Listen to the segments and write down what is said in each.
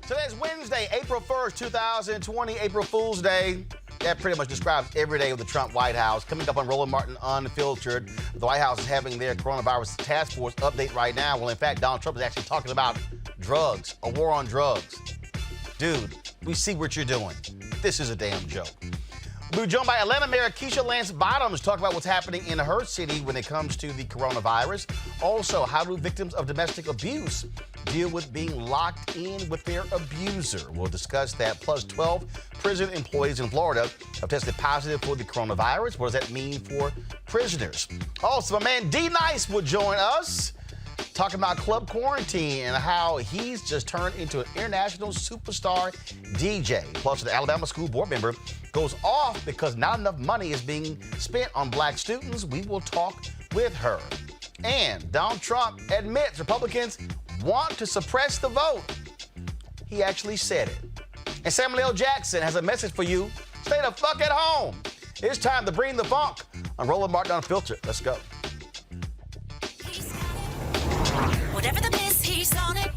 Today's Wednesday, April 1st, 2020, April Fool's Day. That pretty much describes every day of the Trump White House. Coming up on Roland Martin Unfiltered, the White House is having their coronavirus task force update right now. Well, in fact, Donald Trump is actually talking about drugs, a war on drugs. Dude, we see what you're doing. This is a damn joke. We're joined by Atlanta Mayor Keisha Lance Bottoms to talk about what's happening in her city when it comes to the coronavirus. Also, how do victims of domestic abuse deal with being locked in with their abuser? We'll discuss that. Plus, 12 prison employees in Florida have tested positive for the coronavirus. What does that mean for prisoners? Also, my man D Nice will join us, talking about club quarantine and how he's just turned into an international superstar DJ. Plus, the Alabama school board member goes off because not enough money is being spent on black students. We will talk with her. And Donald Trump admits Republicans want to suppress the vote. He actually said it. And Samuel L. Jackson has a message for you. Stay the fuck at home. It's time to bring the funk on Roland Martin Unfiltered. Let's go. Whatever the miss, he's on it.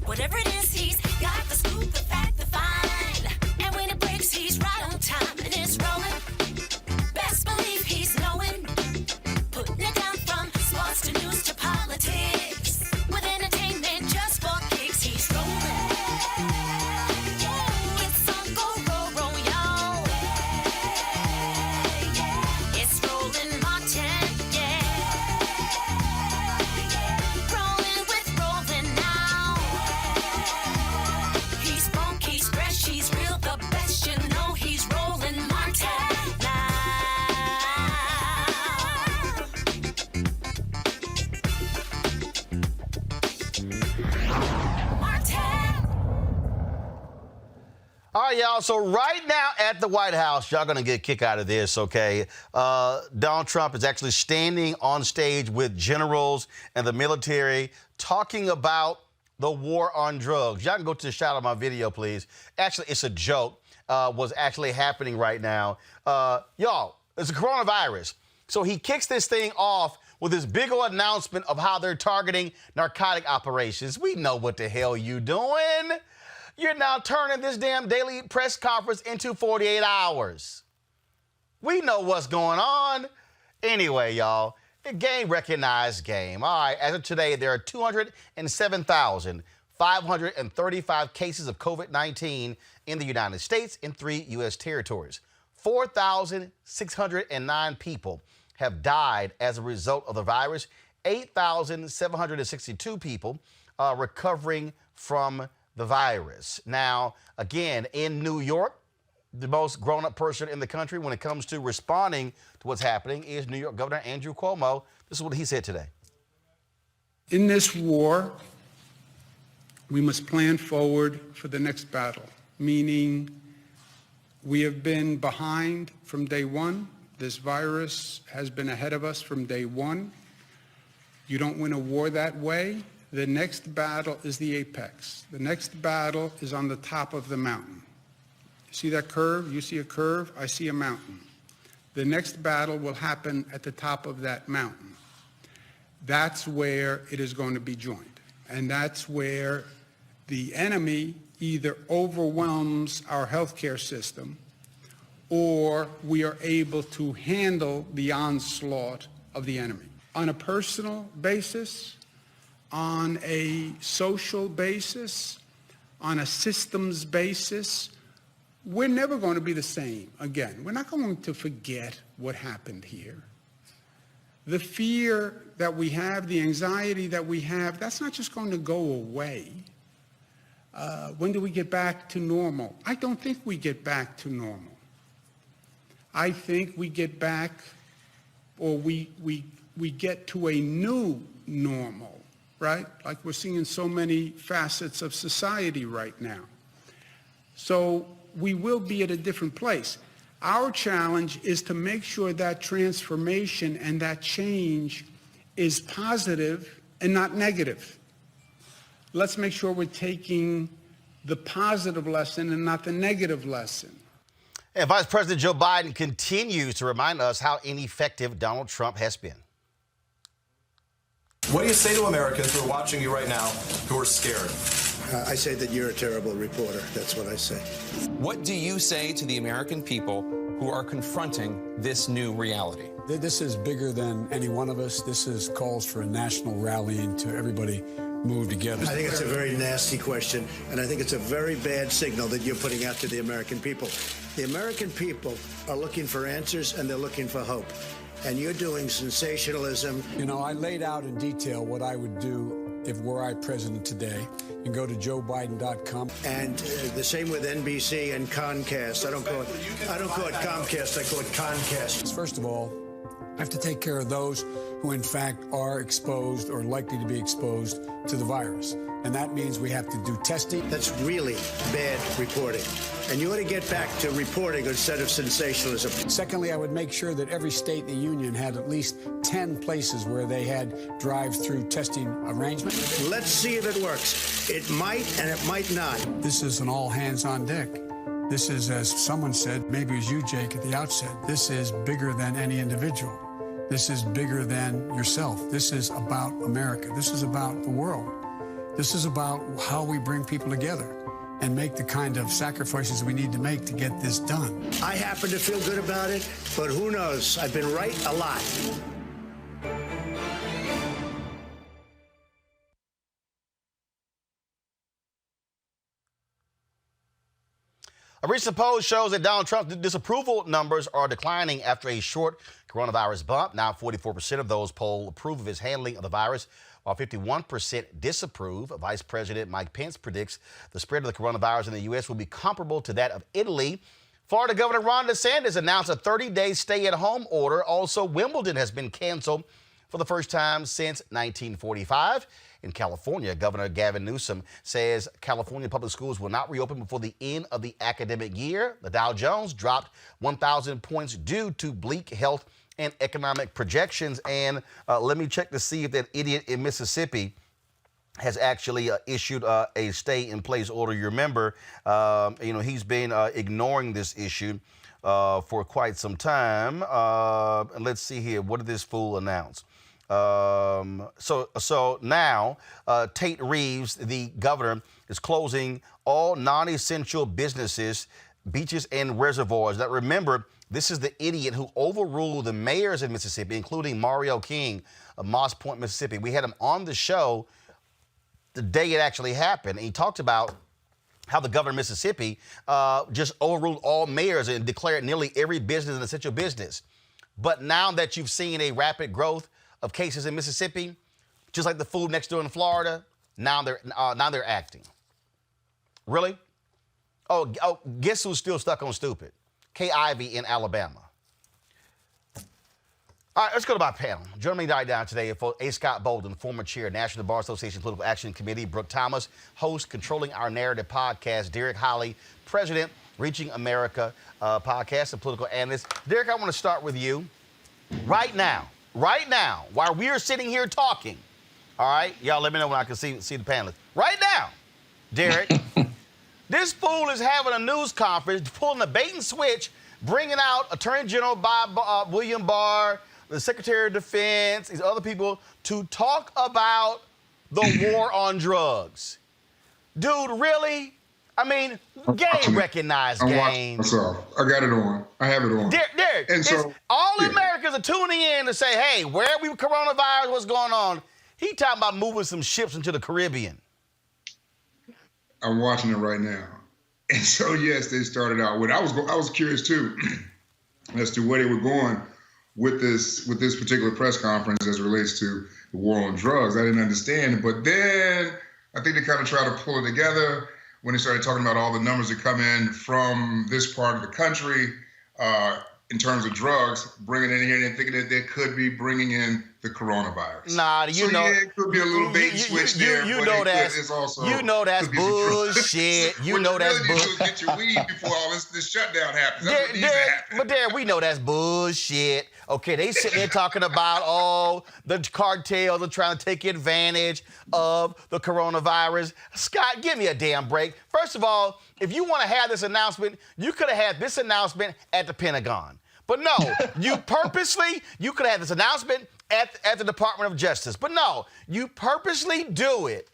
Whatever it is, he's got the scoop, the fact, the find. And when it breaks, he's right on time and it's rolling. Best believe he's knowing. Putting it down from sports to news to politics. With entertainment just for kicks, he's rolling. It's on go, y'all. It's Roland Martin, Rolling with Roland now. He's funky, he's fresh, he's real, the best, you know he's Roland Martin now. Martin. All right, y'all. So right now at the White House, y'all going to get a kick out of this, okay? Donald Trump is actually standing on stage with generals and the military talking about the war on drugs. Y'all can go to the shot of my video, please. Actually, it's a joke. What's actually happening right now. Y'all, it's a coronavirus. So he kicks this thing off with this big old announcement of how they're targeting narcotic operations. We know what the hell you doing. You're now turning this damn daily press conference into 48 hours. We know what's going on. Anyway, y'all, the game recognized game. All right, as of today, there are 207,535 cases of COVID-19 in the United States in 3 U.S. territories. 4,609 people have died as a result of the virus. 8,762 people are recovering from the virus. Now, again, in New York, the most grown-up person in the country when it comes to responding to what's happening is New York Governor Andrew Cuomo. This is what he said today. In this war, we must plan forward for the next battle, meaning we have been behind from day one. This virus has been ahead of us from day one. You don't win a war that way. The next battle is the apex. The next battle is on the top of the mountain. You see that curve? You see a curve? I see a mountain. The next battle will happen at the top of that mountain. That's where it is going to be joined. And that's where the enemy either overwhelms our healthcare system or we are able to handle the onslaught of the enemy. On a personal basis, on a social basis, on a systems basis, we're never going to be the same again. We're not going to forget what happened here. The fear that we have, the anxiety that we have, that's not just going to go away. When do we get back to normal? I don't think we get back to normal. I think we get back, or we get to a new normal, right? Like we're seeing in so many facets of society right now. So we will be at a different place. Our challenge is to make sure that transformation and that change is positive and not negative. Let's make sure we're taking the positive lesson and not the negative lesson. And Vice President Joe Biden continues to remind us how ineffective Donald Trump has been. What do you say to Americans who are watching you right now who are scared? I say that you're a terrible reporter. That's what I say. What do you say to the American people who are confronting this new reality? This is bigger than any one of us. This calls for a national rallying to everybody move together. I think it's a very nasty question, and I think it's a very bad signal that you're putting out to the American people. The American people are looking for answers, and they're looking for hope. And you're doing sensationalism. You know, I laid out in detail what I would do if were I president today. You can go to joebiden.com. And the same with NBC and Comcast. I don't call it Comcast, I call it Concast. First of all, I have to take care of those who in fact are exposed or likely to be exposed to the virus. And that means we have to do testing. That's really bad reporting. And you ought to get back to reporting instead of sensationalism. Secondly, I would make sure that every state in the union had at least 10 places where they had drive-through testing arrangements. Let's see if it works. It might and it might not. This is an all hands on deck. This is, as someone said, maybe it was you, Jake, at the outset, this is bigger than any individual. This is bigger than yourself. This is about America. This is about the world. This is about how we bring people together and make the kind of sacrifices we need to make to get this done. I happen to feel good about it, but who knows? I've been right a lot. A recent poll shows that Donald Trump's disapproval numbers are declining after a short coronavirus bump. Now 44% of those polled approve of his handling of the virus, while 51% disapprove. Vice President Mike Pence predicts the spread of the coronavirus in the U.S. will be comparable to that of Italy. Florida Governor Ron DeSantis announced a 30-day stay-at-home order. Also, Wimbledon has been canceled for the first time since 1945. In California, Governor Gavin Newsom says California public schools will not reopen before the end of the academic year. The Dow Jones dropped 1,000 points due to bleak health and economic projections. And let me check to see if that idiot in Mississippi has actually issued a stay-in-place order. You remember, he's been ignoring this issue for quite some time. And let's see here. What did this fool announce? So now Tate Reeves, the governor, is closing all non-essential businesses, beaches, and reservoirs. Now remember, this is the idiot who overruled the mayors of Mississippi, including Mario King of Moss Point, Mississippi. We had him on the show the day it actually happened. And he talked about how the governor of Mississippi just overruled all mayors and declared nearly every business an essential business. But now that you've seen a rapid growth of cases in Mississippi, just like the fool next door in Florida, now they're acting. Really? Oh, guess who's still stuck on stupid? Kay Ivey in Alabama. All right, let's go to my panel. Joining me right now today for A. Scott Bolden, former chair, National Bar Association Political Action Committee, Brooke Thomas, host, Controlling Our Narrative podcast, Derek Holly, president, Reaching America podcast and political analyst. Derek, I want to start with you. Right now, while we are sitting here talking, all right, y'all let me know when I can see the panelists. Right now, Derek, this fool is having a news conference, pulling a bait and switch, bringing out Attorney General Bob William Barr, the Secretary of Defense, these other people, to talk about the war on drugs. Dude, really? I mean, game recognized game. Myself. I got it on. I have it on. Derek, and so, all Americans are tuning in to say, hey, where we coronavirus, what's going on? He talking about moving some ships into the Caribbean. I'm watching it right now. And so, yes, they started out with, I was curious too, as to where they were going with this particular press conference as it relates to the war on drugs. I didn't understand it, but then I think they kind of tried to pull it together when they started talking about all the numbers that come in from this part of the country in terms of drugs, bringing it in here and thinking that they could be bringing in the coronavirus. Nah, it could be a little bait and switch there. You know that's bullshit. You know that's bullshit. Get your weed before all this shutdown happens. That's what needs to happen. But there, we know that's bullshit. Okay, they sitting there talking about, the cartels are trying to take advantage of the coronavirus. Scott, give me a damn break. First of all, if you want to have this announcement, you could have had this announcement at the Pentagon. But no, you could have had this announcement at the Department of Justice. But no, you purposely do it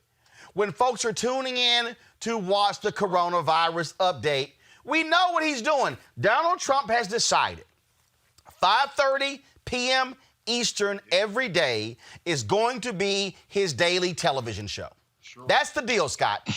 when folks are tuning in to watch the coronavirus update, we know what he's doing. Donald Trump has decided 5:30 p.m. Eastern every day is going to be his daily television show. Sure. That's the deal, Scott.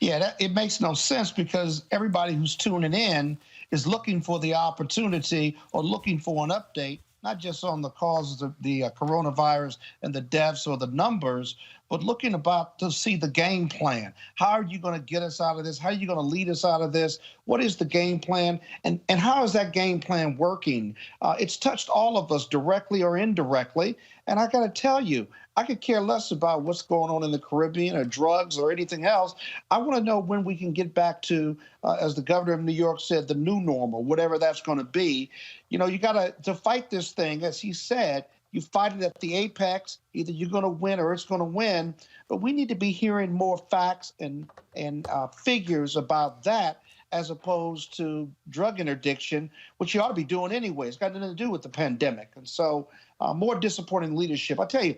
Yeah, it makes no sense because everybody who's tuning in is looking for the opportunity or looking for an update, not just on the causes of the coronavirus and the deaths or the numbers, but looking about to see the game plan. How are you going to get us out of this? How are you going to lead us out of this? What is the game plan? And how is that game plan working? It's touched all of us directly or indirectly. And I got to tell you, I could care less about what's going on in the Caribbean or drugs or anything else. I want to know when we can get back to, as the governor of New York said, the new normal, whatever that's going to be. You know, you got to fight this thing, as he said. You fight it at the apex. Either you're going to win or it's going to win. But we need to be hearing more facts and figures about that as opposed to drug interdiction, which you ought to be doing anyway. It's got nothing to do with the pandemic. And so more disappointing leadership. I tell you,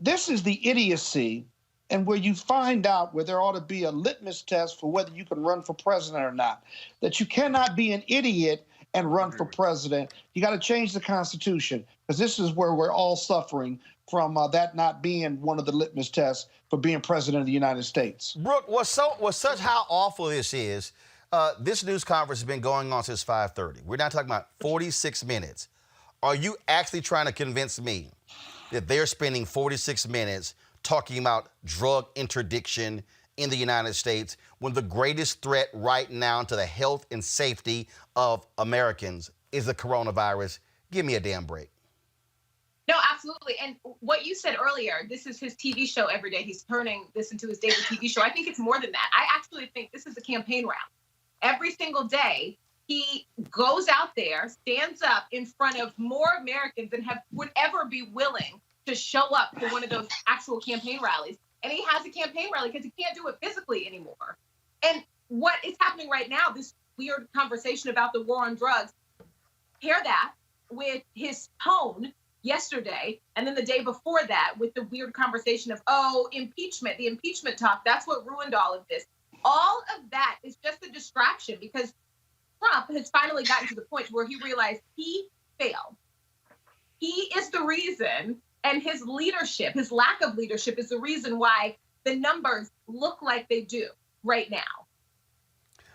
this is the idiocy and where you find out where there ought to be a litmus test for whether you can run for president or not, that you cannot be an idiot and run for president. You got to change the Constitution, because this is where we're all suffering from that not being one of the litmus tests for being president of the United States. Brooke, what's such how awful this is, this news conference has been going on since 5:30. We're not talking about 46 minutes. Are you actually trying to convince me that they're spending 46 minutes talking about drug interdiction in the United States when the greatest threat right now to the health and safety of Americans is the coronavirus? Give me a damn break. No, absolutely. And what you said earlier, this is his TV show every day. He's turning this into his daily TV show. I think it's more than that. I actually think this is a campaign round. Every single day, he goes out there, stands up in front of more Americans than would ever be willing to show up for one of those actual campaign rallies. And he has a campaign rally because he can't do it physically anymore. And what is happening right now, this weird conversation about the war on drugs, pair that with his tone yesterday, and then the day before that with the weird conversation of, impeachment, the impeachment talk, that's what ruined all of this. All of that is just a distraction because Trump has finally gotten to the point where he realized he failed. He is the reason, and his leadership, his lack of leadership is the reason why the numbers look like they do right now.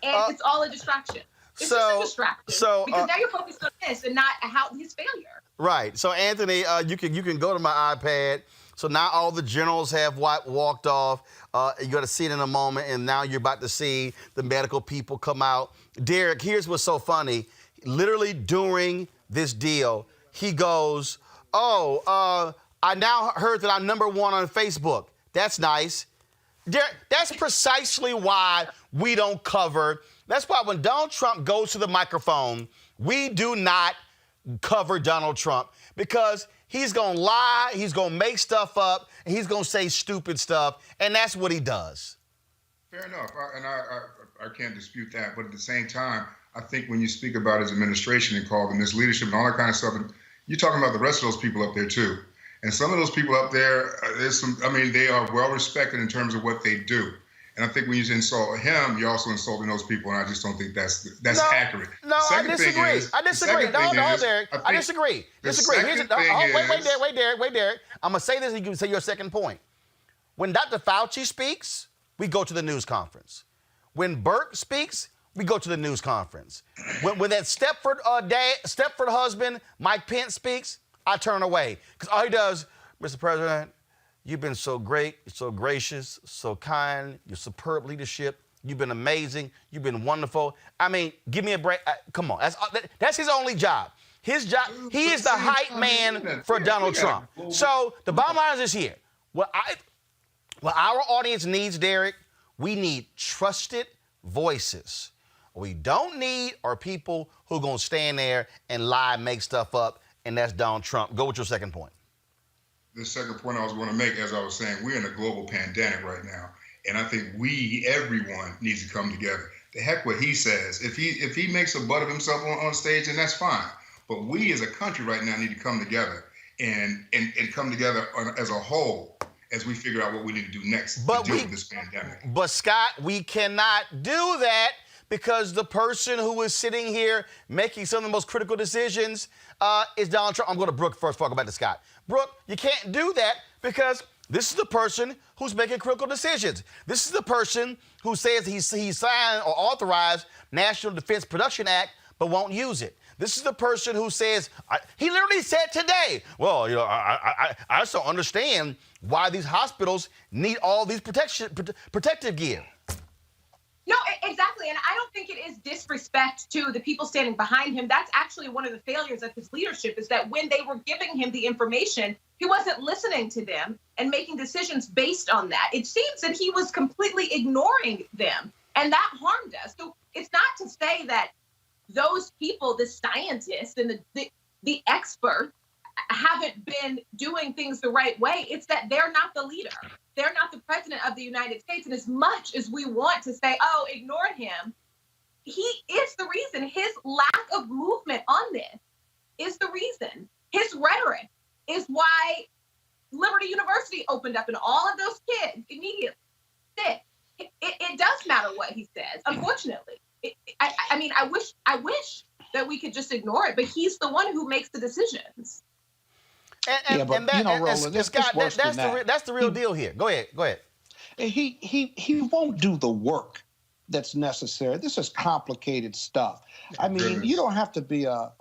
And it's all a distraction. It's just a distraction. Because now you're focused on this and not his failure. Right. So, Anthony, you can go to my iPad. So now all the generals have walked off. You're going to see it in a moment, and now you're about to see the medical people come out. Derek, here's what's so funny. Literally during this deal, he goes, I now heard that I'm #1 on Facebook. That's nice. Derek, that's precisely why we don't cover. That's why when Donald Trump goes to the microphone, we do not cover Donald Trump, because he's going to lie, he's going to make stuff up, and he's going to say stupid stuff, and that's what he does. Fair enough, I can't dispute that. But at the same time, I think when you speak about his administration and call them his leadership and all that kind of stuff, you're talking about the rest of those people up there too. And some of those people up there, they are well respected in terms of what they do. And I think when you insult him, you're also insulting those people, and I just don't think that's accurate. No, I disagree. I disagree. Derek. I disagree. Wait, Derek. I'm going to say this and you can say your second point. When Dr. Fauci speaks, we go to the news conference. When Burke speaks, we go to the news conference. When that Stepford husband, Mike Pence, speaks, I turn away. Because all he does, Mr. President, you've been so great, so gracious, so kind, your superb leadership. You've been amazing. You've been wonderful. I mean, give me a break. Come on. That's his only job. His job, he is the hype man for Donald Trump. So the bottom line is here. What our audience needs, Derek, we need trusted voices. What we don't need are people who are going to stand there and lie, make stuff up, and that's Donald Trump. Go with your second point. The second point I was going to make, as I was saying, we're in a global pandemic right now. And I think everyone needs to come together. The heck what he says. If he makes a butt of himself on stage, then that's fine. But we as a country right now need to come together and come together as a whole as we figure out what we need to do next But to deal with this pandemic. But Scott, we cannot do that because the person who is sitting here making some of the most critical decisions is Donald Trump. I'm going to Brooke first before I go back to Scott. Brooke, you can't do that because this is the person who's making critical decisions. This is the person who says he signed or authorized National Defense Production Act but won't use it. This is the person who says, he literally said today, well, you know, I just don't understand why these hospitals need all these protective gear. No, exactly. And I don't think it is disrespect to the people standing behind him. That's actually one of the failures of his leadership, is that when they were giving him the information, he wasn't listening to them and making decisions based on that. It seems that he was completely ignoring them, and that harmed us. So it's not to say that those people, the scientists and the experts, haven't been doing things the right way. It's that they're not the leader. They're not the president of the United States. And as much as we want to say, oh, ignore him, he is the reason. His lack of movement on this is the reason. His rhetoric is why Liberty University opened up and all of those kids immediately sick. It does matter what he says, unfortunately. I mean, I wish that we could just ignore it, but he's the one who makes the decisions. Roland, that's the real deal here. Go ahead. He won't do the work that's necessary. This is complicated stuff. I mean, you don't have to be a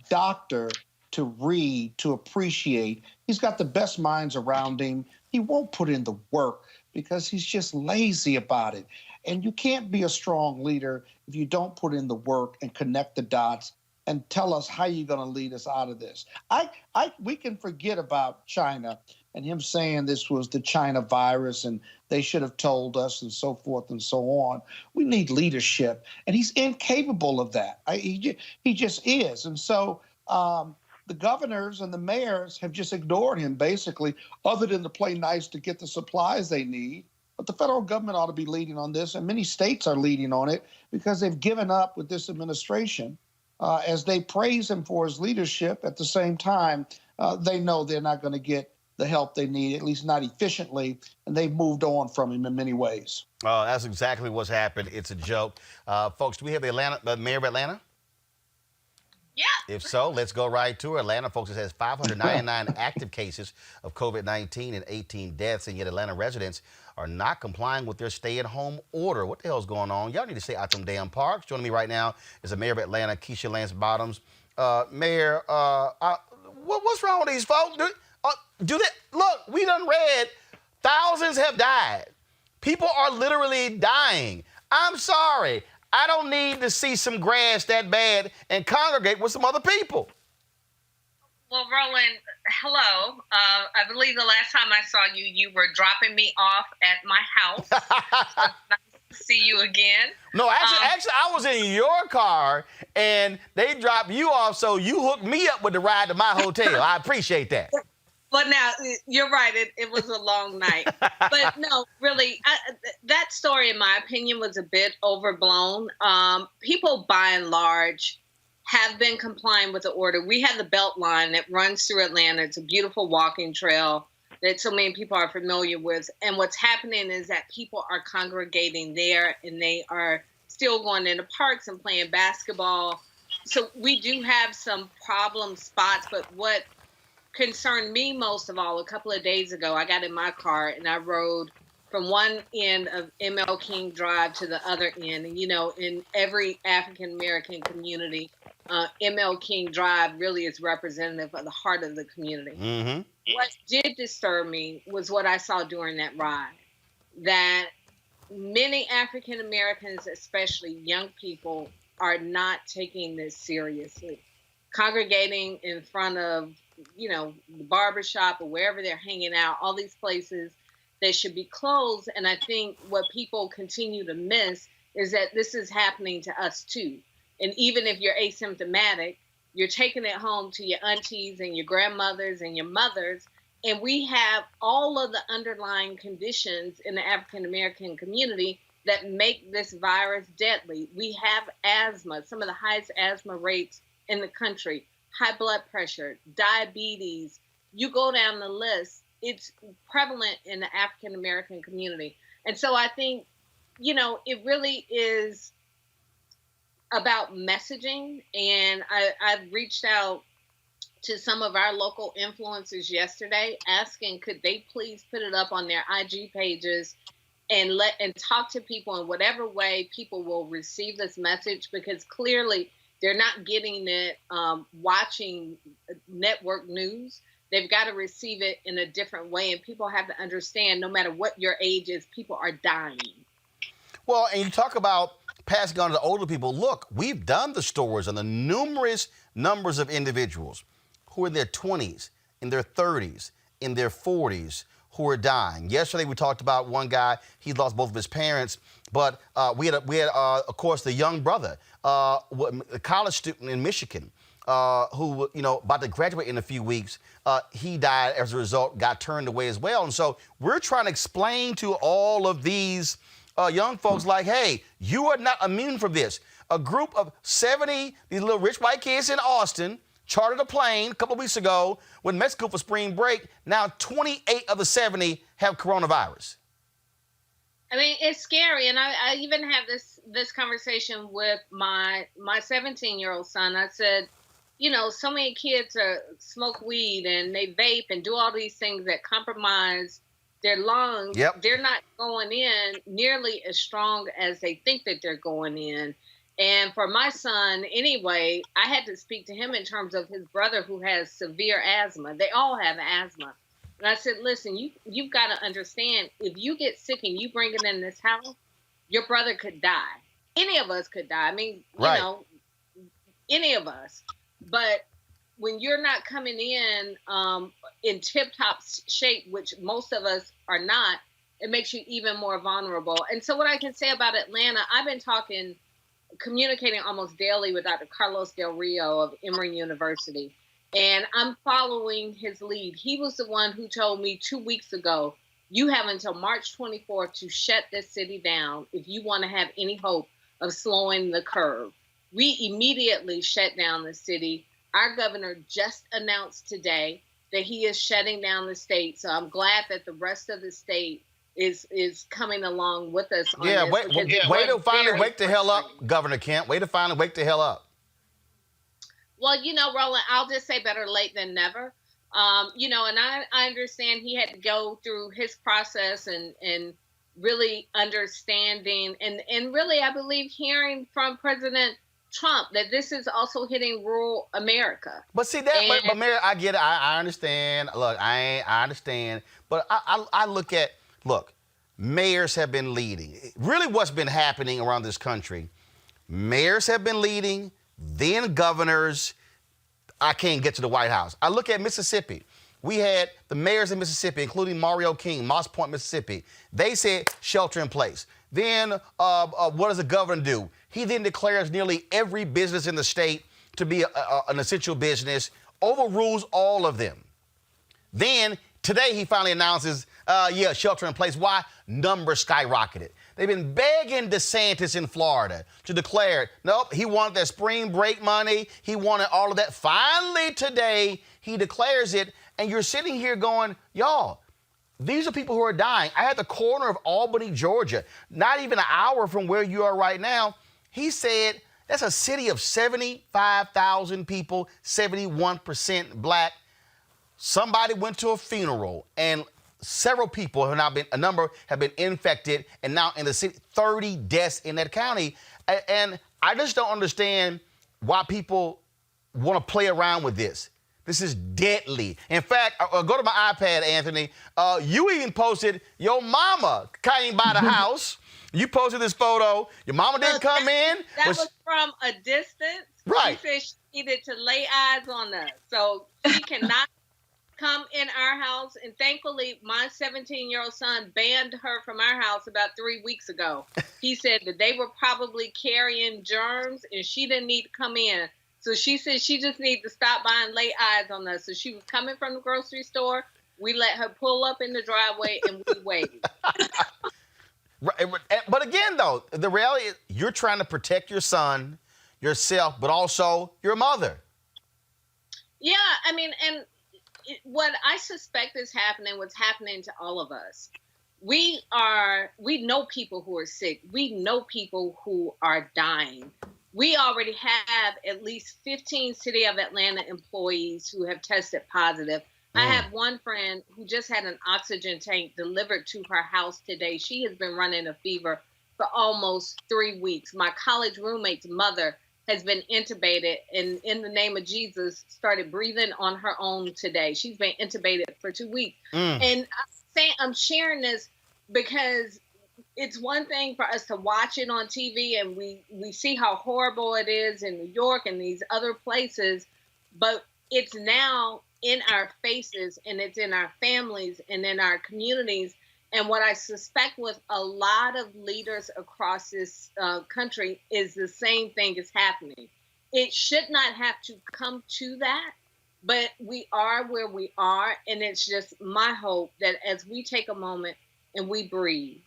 doctor to read, to appreciate. He's got the best minds around him. He won't put in the work because he's just lazy about it. And you can't be a strong leader if you don't put in the work and connect the dots and tell us how you're going to lead us out of this. We can forget about China and him saying this was the China virus and they should have told us and so forth and so on. We need leadership, and he's incapable of that. He just is. And so the governors and the mayors have just ignored him, basically, other than to play nice to get the supplies they need. But the federal government ought to be leading on this, and many states are leading on it because they've given up with this administration. As they praise him for his leadership, at the same time, they know they're not going to get the help they need, at least not efficiently, and they've moved on from him in many ways. That's exactly what's happened. It's a joke. Folks, do we have the mayor of Atlanta? Yeah. If so, let's go right to Atlanta. Folks, it has 599 active cases of COVID-19 and 18 deaths, and yet Atlanta residents are not complying with their stay-at-home order. What the hell's going on? Y'all need to stay out them damn parks. Joining me right now is the mayor of Atlanta, Keisha Lance Bottoms. Mayor, what's wrong with these folks? Look, we done read thousands have died. People are literally dying. I'm sorry. I don't need to see some grass that bad and congregate with some other people. Well, Roland, hello. I believe the last time I saw you, you were dropping me off at my house. So nice to see you again. No, actually, I was in your car, and they dropped you off, so you hooked me up with the ride to my hotel. I appreciate that. Well, now, you're right. It was a long night. But no, really, that story, in my opinion, was a bit overblown. People, by and large, have been complying with the order. We have the Beltline that runs through Atlanta. It's a beautiful walking trail that so many people are familiar with. And what's happening is that people are congregating there, and they are still going into parks and playing basketball. So we do have some problem spots, but what concerned me most of all, a couple of days ago, I got in my car and I rode from one end of ML King Drive to the other end. And, you know, in every African-American community, ML King Drive really is representative of the heart of the community. Mm-hmm. What did disturb me was what I saw during that ride, that many African-Americans, especially young people, are not taking this seriously. Congregating in front of, you know, the barbershop or wherever they're hanging out, all these places that should be closed. And I think what people continue to miss is that this is happening to us too. And even if you're asymptomatic, you're taking it home to your aunties and your grandmothers and your mothers. And we have all of the underlying conditions in the African-American community that make this virus deadly. We have asthma, some of the highest asthma rates in the country, high blood pressure, diabetes. You go down the list, it's prevalent in the African American community. And so I think, it really is about messaging. And I've reached out to some of our local influencers yesterday, asking could they please put it up on their IG pages and talk to people in whatever way people will receive this message, because clearly they're not getting it watching network news. They've got to receive it in a different way, and people have to understand no matter what your age is, people are dying. Well, and you talk about passing on to older people. Look, we've done the stories on the numerous numbers of individuals who are in their 20s, in their 30s, in their 40s, who are dying. Yesterday, we talked about one guy, he lost both of his parents, but we had of course, the young brother, a college student in Michigan, who, about to graduate in a few weeks. He died as a result, got turned away as well. And so we're trying to explain to all of these young folks like, hey, you are not immune from this. A group of 70, these little rich white kids in Austin, chartered a plane a couple of weeks ago, went to Mexico for spring break. Now 28 of the 70 have coronavirus. I mean, it's scary. And I even have this conversation with my 17-year-old son. I said, so many kids smoke weed and they vape and do all these things that compromise their lungs. Yep. They're not going in nearly as strong as they think that they're going in. And for my son, anyway, I had to speak to him in terms of his brother who has severe asthma. They all have asthma. And I said, listen, you've got to understand, if you get sick and you bring it in this house, your brother could die. Any of us could die. I mean, right. Any of us. But when you're not coming in tip-top shape, which most of us are not, it makes you even more vulnerable. And so what I can say about Atlanta, I've been communicating almost daily with Dr. Carlos Del Rio of Emory University, and I'm following his lead. He was the one who told me 2 weeks ago, you have until March 24th to shut this city down if you want to have any hope of slowing the curve. We immediately shut down the city. Our governor just announced today that he is shutting down the state, so I'm glad that the rest of the state is coming along with us on this. Way to finally wake the hell up, Governor Kemp. Way to finally wake the hell up. Well, Roland, I'll just say better late than never. And I understand he had to go through his process and really understanding and really, I believe, hearing from President Trump that this is also hitting rural America. But see that, but Mary, I get it. I understand. Look, I understand. But I look, mayors have been leading. Really what's been happening around this country, mayors have been leading, then governors. I can't get to the White House. I look at Mississippi. We had the mayors in Mississippi, including Mario King, Moss Point, Mississippi. They said shelter in place. Then what does the governor do? He then declares nearly every business in the state to be an essential business, overrules all of them. Then today he finally announces, shelter in place. Why? Numbers skyrocketed. They've been begging DeSantis in Florida to declare it. Nope, he wanted that spring break money. He wanted all of that. Finally today, he declares it. And you're sitting here going, y'all, these are people who are dying. I had the corner of Albany, Georgia, not even an hour from where you are right now. He said that's a city of 75,000 people, 71% black. Somebody went to a funeral and several people a number have been infected, and now in the city, 30 deaths in that county. And I just don't understand why people want to play around with this. This is deadly. In fact, go to my iPad, Anthony. You even posted your mama came by the house. You posted this photo. Your mama didn't come in. That was from a distance. Right. She said she needed to lay eyes on us. So she cannot come in our house. And thankfully, my 17-year-old son banned her from our house about 3 weeks ago. He said that they were probably carrying germs and she didn't need to come in. So she said she just needs to stop by and lay eyes on us. So she was coming from the grocery store. We let her pull up in the driveway and we waited. But again, though, the reality is you're trying to protect your son, yourself, but also your mother. Yeah, I mean, and what I suspect is happening, what's happening to all of us. We know people who are sick. We know people who are dying. We already have at least 15 City of Atlanta employees who have tested positive. I have one friend who just had an oxygen tank delivered to her house today. She has been running a fever for almost 3 weeks. My college roommate's mother has been intubated and in the name of Jesus started breathing on her own today. She's been intubated for 2 weeks. And I'm sharing this because it's one thing for us to watch it on TV and we see how horrible it is in New York and these other places, but it's now in our faces and it's in our families and in our communities. And what I suspect with a lot of leaders across this country is the same thing is happening. It should not have to come to that, but we are where we are. And it's just my hope that as we take a moment and we breathe,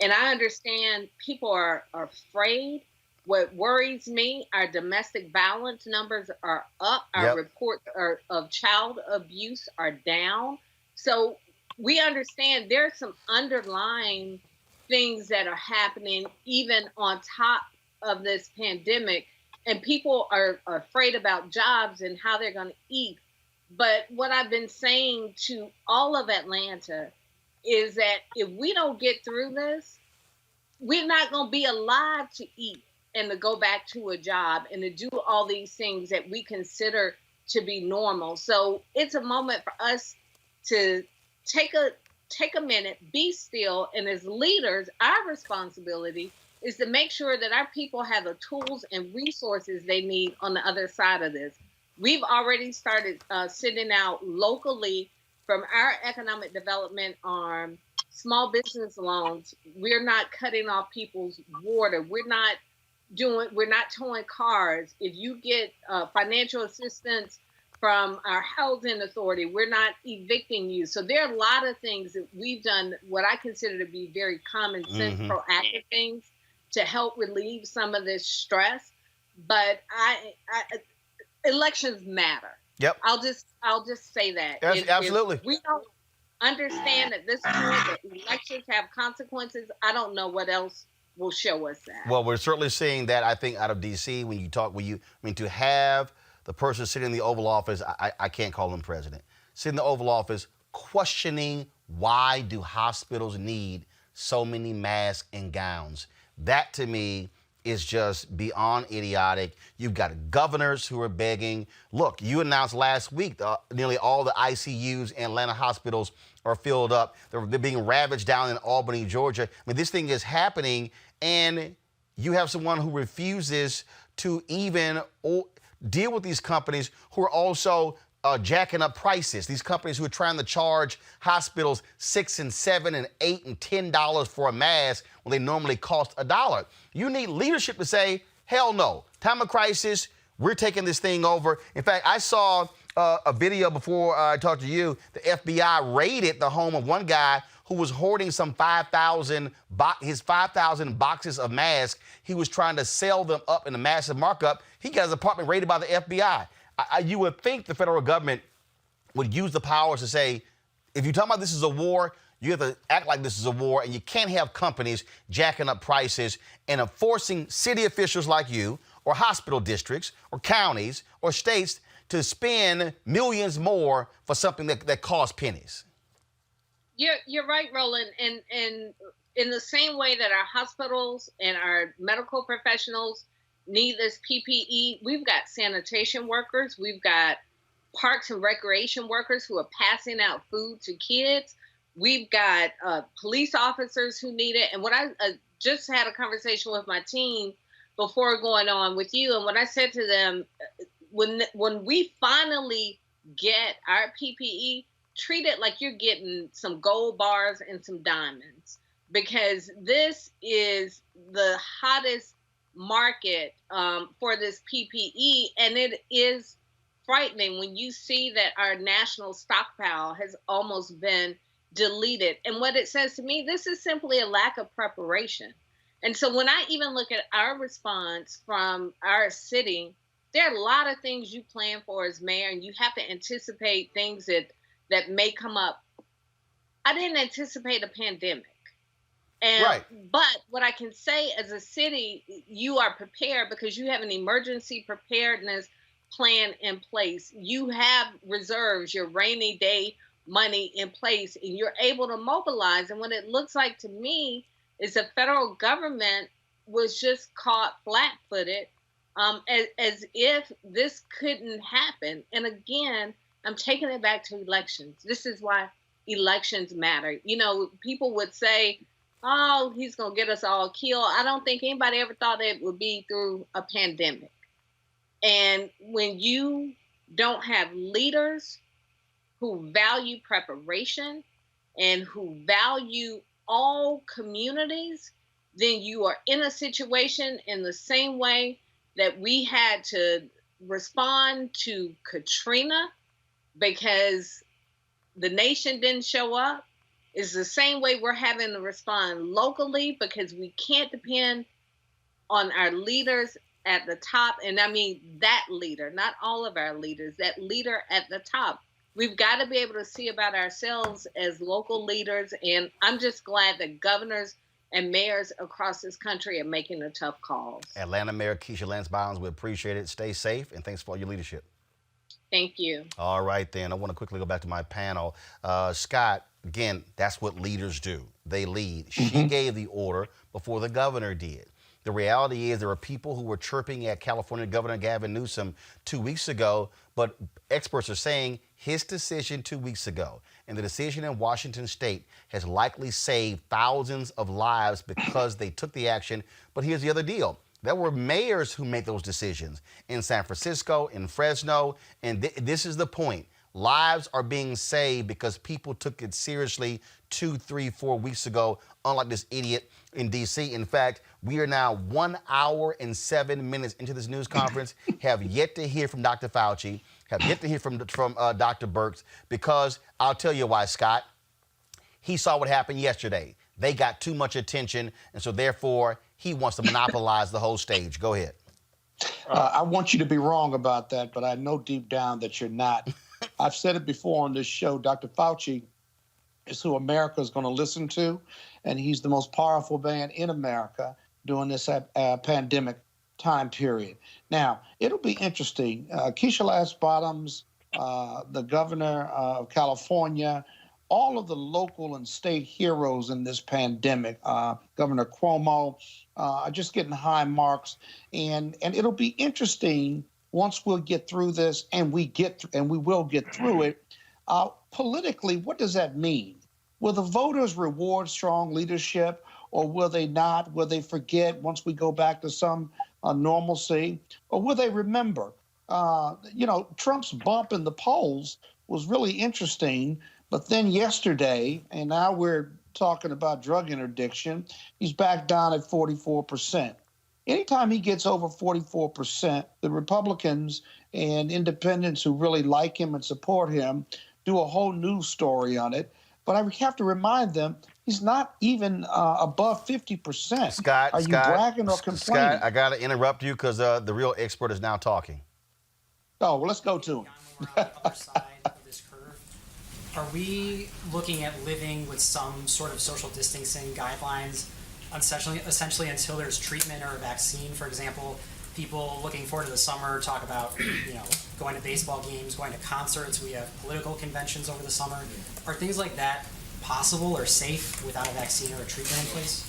and I understand people are afraid. What worries me, our domestic violence numbers are up. Our reports of child abuse are down. So we understand there's some underlying things that are happening even on top of this pandemic. And people are afraid about jobs and how they're going to eat. But what I've been saying to all of Atlanta is that if we don't get through this, we're not going to be alive to eat and to go back to a job and to do all these things that we consider to be normal. So it's a moment for us to take a minute, be still, and as leaders, our responsibility is to make sure that our people have the tools and resources they need on the other side of this. We've already started sending out locally from our economic development arm, small business loans. We're not cutting off people's water. We're not towing cars. If you get financial assistance from our housing authority, we're not evicting you. So there are a lot of things that we've done, what I consider to be very common sense, proactive things to help relieve some of this stress. But elections matter. Yep. I'll just say that. Absolutely. If we don't understand at this point that elections have consequences, I don't know what else will show us that. Well, we're certainly seeing that, I think, out of D.C. To have the person sitting in the Oval Office, I can't call him president, sitting in the Oval Office questioning why do hospitals need so many masks and gowns. That, to me, is just beyond idiotic. You've got governors who are begging. Look, you announced last week nearly all the ICUs in Atlanta hospitals are filled up. They're being ravaged down in Albany, Georgia. I mean, this thing is happening, and you have someone who refuses to even deal with these companies who are also jacking up prices. These companies who are trying to charge hospitals $6 and $7 and $8 and $10 for a mask when they normally cost $1. You need leadership to say, hell no. Time of crisis, we're taking this thing over. In fact, I saw a video before I talked to you. The FBI raided the home of one guy who was hoarding some 5,000 boxes of masks. He was trying to sell them up in a massive markup. He got his apartment raided by the FBI. You would think the federal government would use the powers to say, if you're talking about this is a war, you have to act like this is a war, and you can't have companies jacking up prices and forcing city officials like you or hospital districts or counties or states to spend millions more for something that costs pennies. You're right, Roland. And in the same way that our hospitals and our medical professionals need this PPE, we've got sanitation workers, we've got parks and recreation workers who are passing out food to kids. We've got police officers who need it. And what I just had a conversation with my team before going on with you. And what I said to them, when we finally get our PPE, treat it like you're getting some gold bars and some diamonds, because this is the hottest market for this PPE. And it is frightening when you see that our national stockpile has almost been deleted. And what it says to me, this is simply a lack of preparation. And so when I even look at our response from our city, there are a lot of things you plan for as mayor, and you have to anticipate things that that may come up. I didn't anticipate a pandemic. And, Right. But what I can say as a city, you are prepared because you have an emergency preparedness plan in place. You have reserves, your rainy day money in place, and you're able to mobilize. And what it looks like to me is the federal government was just caught flat-footed, as if this couldn't happen. And again, I'm taking it back to elections. This is why elections matter. You know, people would say, oh, he's going to get us all killed. I don't think anybody ever thought it would be through a pandemic. And when you don't have leaders who value preparation and who value all communities, then you are in a situation in the same way that we had to respond to Katrina because the nation didn't show up. Is the same way we're having to respond locally because we can't depend on our leaders at the top. And I mean that leader, not all of our leaders, that leader at the top. We've got to be able to see about ourselves as local leaders. And I'm just glad that governors and mayors across this country are making the tough calls. Atlanta Mayor Keisha Lance Bottoms, we appreciate it. Stay safe, and thanks for all your leadership. Thank you. All right, then. I want to quickly go back to my panel. Scott, again, that's what leaders do. They lead. She gave the order before the governor did. The reality is there are people who were chirping at California Governor Gavin Newsom 2 weeks ago, but experts are saying his decision 2 weeks ago and the decision in Washington State has likely saved thousands of lives because they took the action. But here's the other deal. There were mayors who made those decisions in San Francisco, in Fresno, and this is the point. Lives are being saved because people took it seriously 2, 3, 4 weeks ago, unlike this idiot in D.C. In fact, we are now 1 hour and 7 minutes into this news conference, have yet to hear from Dr. Fauci, have yet to hear from Dr. Birx, because I'll tell you why, Scott. He saw what happened yesterday. They got too much attention, and so therefore he wants to monopolize the whole stage. Go ahead. I want you to be wrong about that, but I know deep down that you're not. I've said it before on this show. Dr. Fauci is who America is going to listen to, and he's the most powerful man in America during this pandemic time period. Now, it'll be interesting. Keisha Lance Bottoms, the governor of California, all of the local and state heroes in this pandemic, Governor Cuomo, are just getting high marks. And it'll be interesting once we'll get through this, and we will get through it. Politically, what does that mean? Will the voters reward strong leadership, or will they not? Will they forget once we go back to some normalcy? Or will they remember? Trump's bump in the polls was really interesting, but then yesterday, and now we're talking about drug interdiction, he's back down at 44%. Anytime he gets over 44%, the Republicans and independents who really like him and support him do a whole news story on it. But I have to remind them, he's not even above 50%. Scott, Are you bragging or complaining? Scott, I got to interrupt you because the real expert is now talking. Oh, well, let's go to him. We're on the other side of this curve. Are we looking at living with some sort of social distancing guidelines essentially until there's treatment or a vaccine? For example, people looking forward to the summer talk about going to baseball games, going to concerts. We have political conventions over the summer. Are things like that possible or safe without a vaccine or a treatment in place?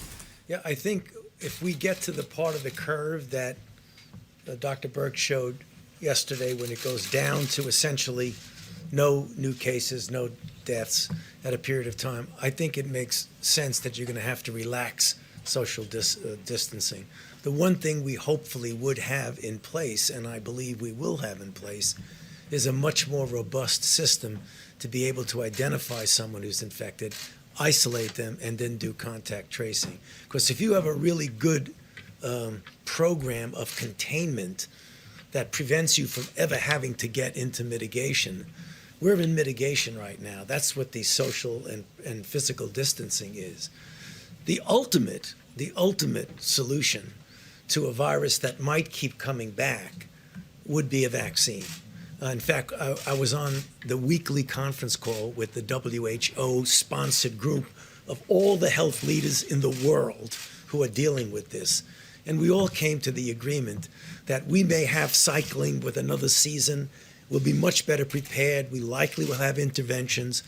Yeah, I think if we get to the part of the curve that Dr. Birx showed yesterday, when it goes down to essentially no new cases, no deaths at a period of time, I think it makes sense that you're going to have to relax social distancing. The one thing we hopefully would have in place, and I believe we will have in place, is a much more robust system to be able to identify someone who's infected, isolate them, and then do contact tracing. Because if you have a really good program of containment that prevents you from ever having to get into mitigation, we're in mitigation right now. That's what the social and physical distancing is. The ultimate solution to a virus that might keep coming back would be a vaccine. In fact, I was on the weekly conference call with the WHO-sponsored group of all the health leaders in the world who are dealing with this. And we all came to the agreement that we may have cycling with another season. We'll be much better prepared. We likely will have interventions.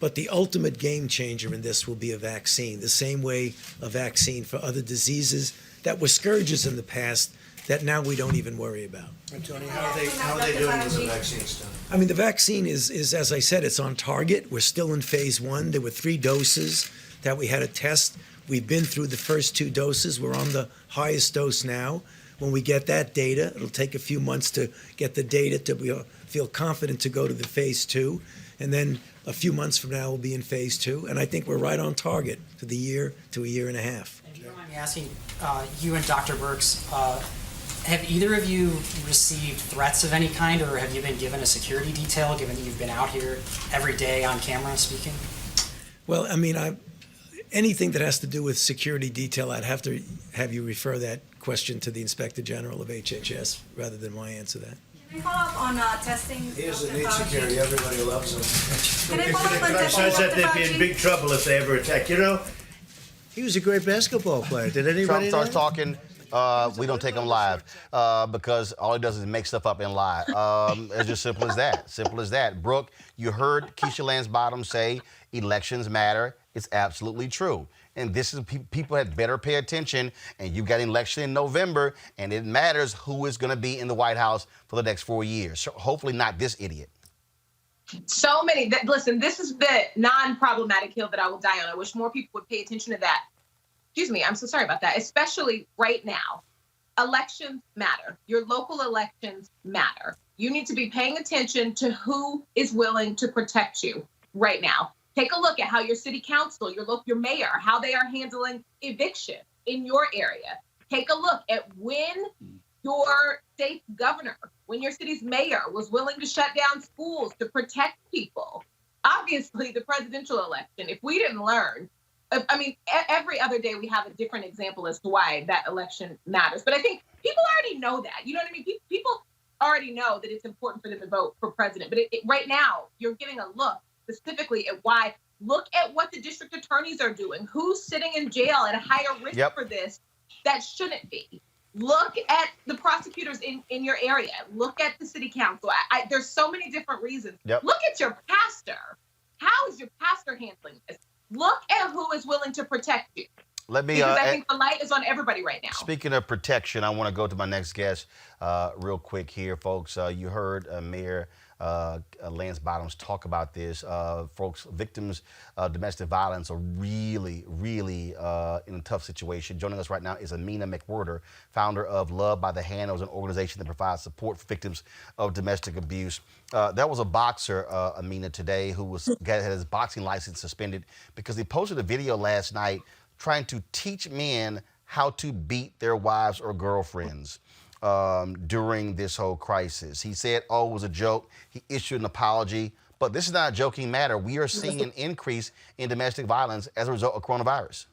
But the ultimate game changer in this will be a vaccine, the same way a vaccine for other diseases that were scourges in the past that now we don't even worry about. Tony, how are they doing with the vaccine stuff? I mean, the vaccine is, as I said, it's on target. We're still in phase 1. There were 3 doses that we had to test. We've been through the first 2 doses. We're on the highest dose now. When we get that data, it'll take a few months to get the data to feel confident to go to the phase 2. And then a few months from now, we'll be in phase 2. And I think we're right on target for the year to a year and a half. And do you don't mind me asking, you and Dr. Birx, have either of you received threats of any kind, or have you been given a security detail, given that you've been out here every day on camera speaking? Well, I mean, anything that has to do with security detail, I'd have to have you refer that question to the Inspector General of HHS rather than my answer that. Can I follow up on testing? He doesn't need security. Everybody loves him. Can I follow up on testing? Besides that, they'd be in big trouble if they ever attack. You know, he was a great basketball player. Did anybody Trump starts know? talking. We don't take him live because all he does is make stuff up and lie. It's just simple as that. Simple as that. Brooke, you heard Keisha Lance-Bottoms say elections matter. It's absolutely true. And this is people had better pay attention. And you got an election in November, and it matters who is going to be in the White House for the next 4 years. So hopefully not this idiot. So many. Listen, this is the non-problematic hill that I will die on. I wish more people would pay attention to that. Excuse me, I'm so sorry about that, especially right now. Elections matter. Your local elections matter. You need to be paying attention to who is willing to protect you right now. Take a look at how your city council, your mayor, how they are handling eviction in your area. Take a look at when your state governor, when your city's mayor was willing to shut down schools to protect people. Obviously, the presidential election, if we didn't learn, I mean, every other day we have a different example as to why that election matters. But I think people already know that. You know what I mean? People already know that it's important for them to vote for president. But right now, you're getting a look specifically at why. Look at what the district attorneys are doing. Who's sitting in jail at a higher risk for this that shouldn't be? Look at the prosecutors in your area. Look at the city council. There's so many different reasons. Look at your pastor. How is your pastor handling this? Look at who is willing to protect you. Because I think the light is on everybody right now. Speaking of protection, I want to go to my next guest real quick here, folks. You heard Mayor Lance-Bottoms talk about this. Folks, victims of domestic violence are really, really in a tough situation. Joining us right now is Amina McWhirter, founder of Love by the Handles, an organization that provides support for victims of domestic abuse. That was a boxer, Amina, today, who had his boxing license suspended because he posted a video last night trying to teach men how to beat their wives or girlfriends during this whole crisis. He said, it was a joke. He issued an apology. But this is not a joking matter. We are seeing an increase in domestic violence as a result of coronavirus.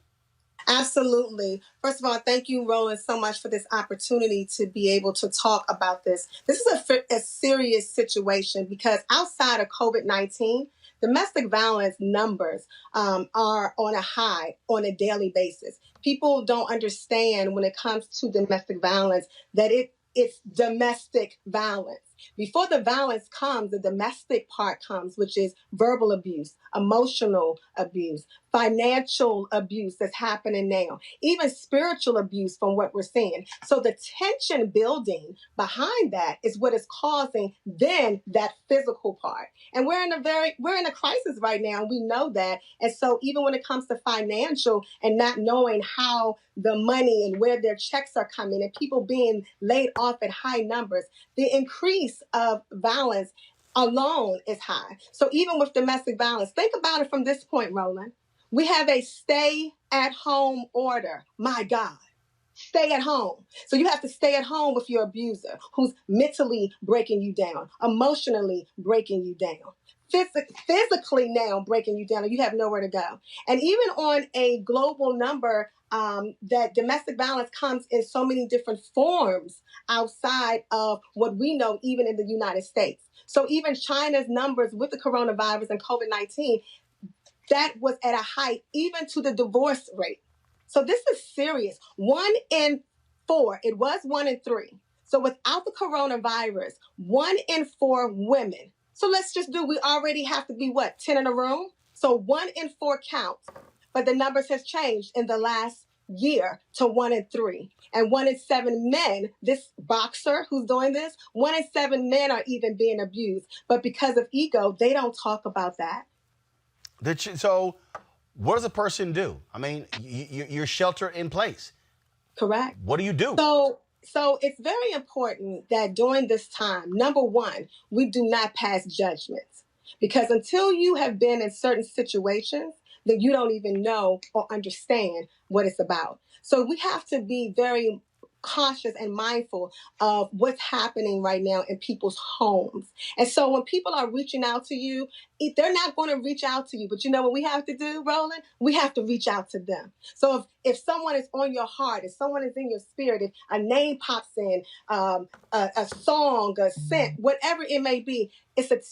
Absolutely. First of all, thank you, Roland, so much for this opportunity to be able to talk about this. This is a serious situation because outside of COVID-19, domestic violence numbers are on a high on a daily basis. People don't understand when it comes to domestic violence that it's domestic violence. Before the violence comes, the domestic part comes, which is verbal abuse, emotional abuse, financial abuse that's happening now, even spiritual abuse from what we're seeing. So the tension building behind that is what is causing then that physical part. And we're in a crisis right now, and we know that. And so even when it comes to financial and not knowing how the money and where their checks are coming and people being laid off at high numbers, the increase of violence alone is high. So even with domestic violence, think about it from this point, Roland. We have a stay-at-home order. My God, stay at home. So you have to stay at home with your abuser who's mentally breaking you down, emotionally breaking you down, physically now breaking you down, and you have nowhere to go. And even on a global number, that domestic violence comes in so many different forms outside of what we know, even in the United States. So even China's numbers with the coronavirus and COVID-19, that was at a height, even to the divorce rate. So this is serious. 1 in 4, it was 1 in 3. So without the coronavirus, 1 in 4 women. So let's just we already have to be 10 in a room? So 1 in 4 counts. But the numbers has changed in the last year to 1 in 3. And 1 in 7 men, this boxer who's doing this, 1 in 7 men are even being abused. But because of ego, they don't talk about that. So what does a person do? I mean, you're shelter in place. Correct. What do you do? So it's very important that during this time, number one, we do not pass judgments. Because until you have been in certain situations, then you don't even know or understand what it's about. So we have to be very cautious and mindful of what's happening right now in people's homes. And so when people are reaching out to you, they're not going to reach out to you. But you know what we have to do, Roland? We have to reach out to them. So if someone is on your heart, if someone is in your spirit, if a name pops in, a song, a scent, whatever it may be,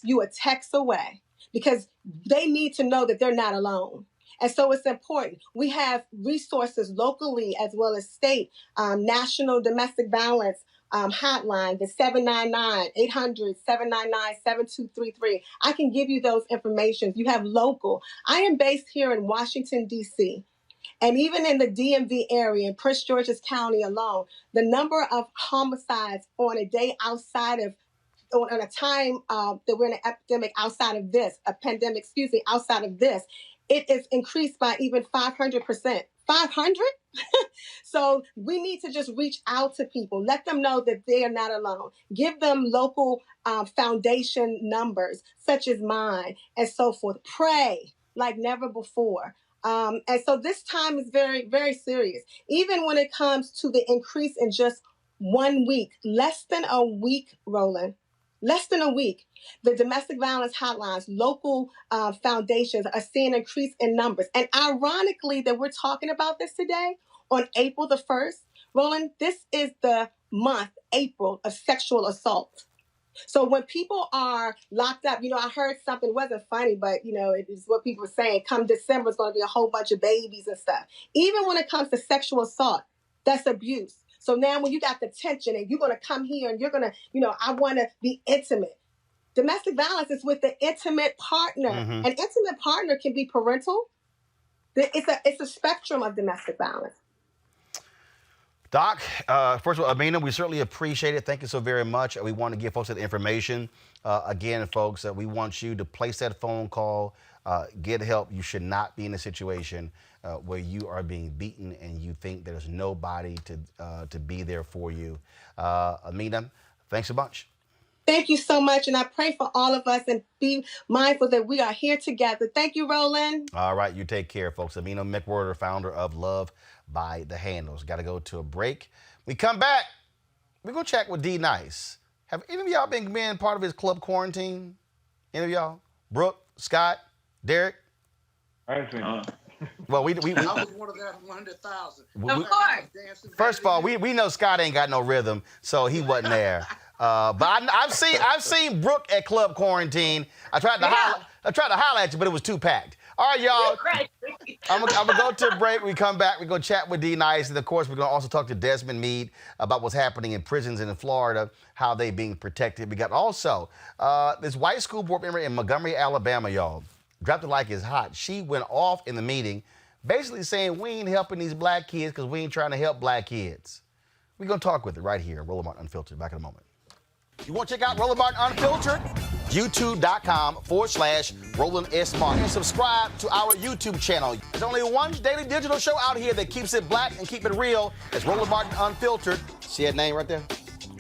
you a text away, because they need to know that they're not alone. And so it's important. We have resources locally as well as state, national domestic violence hotline, the 799-800-799-7233. I can give you those information. You have local. I am based here in Washington, D.C. And even in the DMV area, in Prince George's County alone, the number of homicides on a day outside of on a time that we're in an epidemic outside of this, outside of this, it is increased by even 500%. 500? So we need to just reach out to people. Let them know that they are not alone. Give them local foundation numbers, such as mine, and so forth. Pray like never before. And so this time is very, very serious. Even when it comes to the increase in just 1 week, less than a week, Roland, less than a week, the domestic violence hotlines, local foundations are seeing an increase in numbers. And ironically that we're talking about this today on April the 1st, Roland, this is the month, April, of sexual assault. So when people are locked up, I heard something, it wasn't funny, but, it is what people were saying. Come December, it's going to be a whole bunch of babies and stuff. Even when it comes to sexual assault, that's abuse. So now when you got the tension and you're going to come here and you're going to, I want to be intimate. Domestic violence is with the intimate partner. Mm-hmm. An intimate partner can be parental. It's a spectrum of domestic violence. Doc, first of all, Amina, we certainly appreciate it. Thank you so very much. We want to give folks that information. Again, folks, we want you to place that phone call, get help. You should not be in a situation where you are being beaten and you think there's nobody to be there for you. Amina, thanks a bunch. Thank you so much, and I pray for all of us, and be mindful that we are here together. Thank you, Roland. All right, you take care, folks. Amina McWhorter, founder of Love by the Handles. Got to go to a break. We come back, we're going to chat with D Nice. Have any of y'all been part of his club quarantine? Any of y'all? Brooke, Scott, Derek? I ain't seen Well, we I was one of that 100,000. Of course. First of all, we know Scott ain't got no rhythm, so he wasn't there. But I've seen Brooke at Club Quarantine. I tried to holler at you, but it was too packed. All right, y'all. I'm gonna go to a break. We come back. We're gonna chat with D Nice, and of course, we're gonna also talk to Desmond Meade about what's happening in prisons in Florida, how they being protected. We got also this white school board member in Montgomery, Alabama, y'all. Dropped it like it's hot. She went off in the meeting, basically saying we ain't helping these black kids because we ain't trying to help black kids. We're gonna talk with her right here, Roland Martin Unfiltered. Back in a moment. You want to check out Roland Martin Unfiltered? YouTube.com/Roland S. Martin. And subscribe to our YouTube channel. There's only one daily digital show out here that keeps it black and keep it real. It's Roland Martin Unfiltered. See that name right there?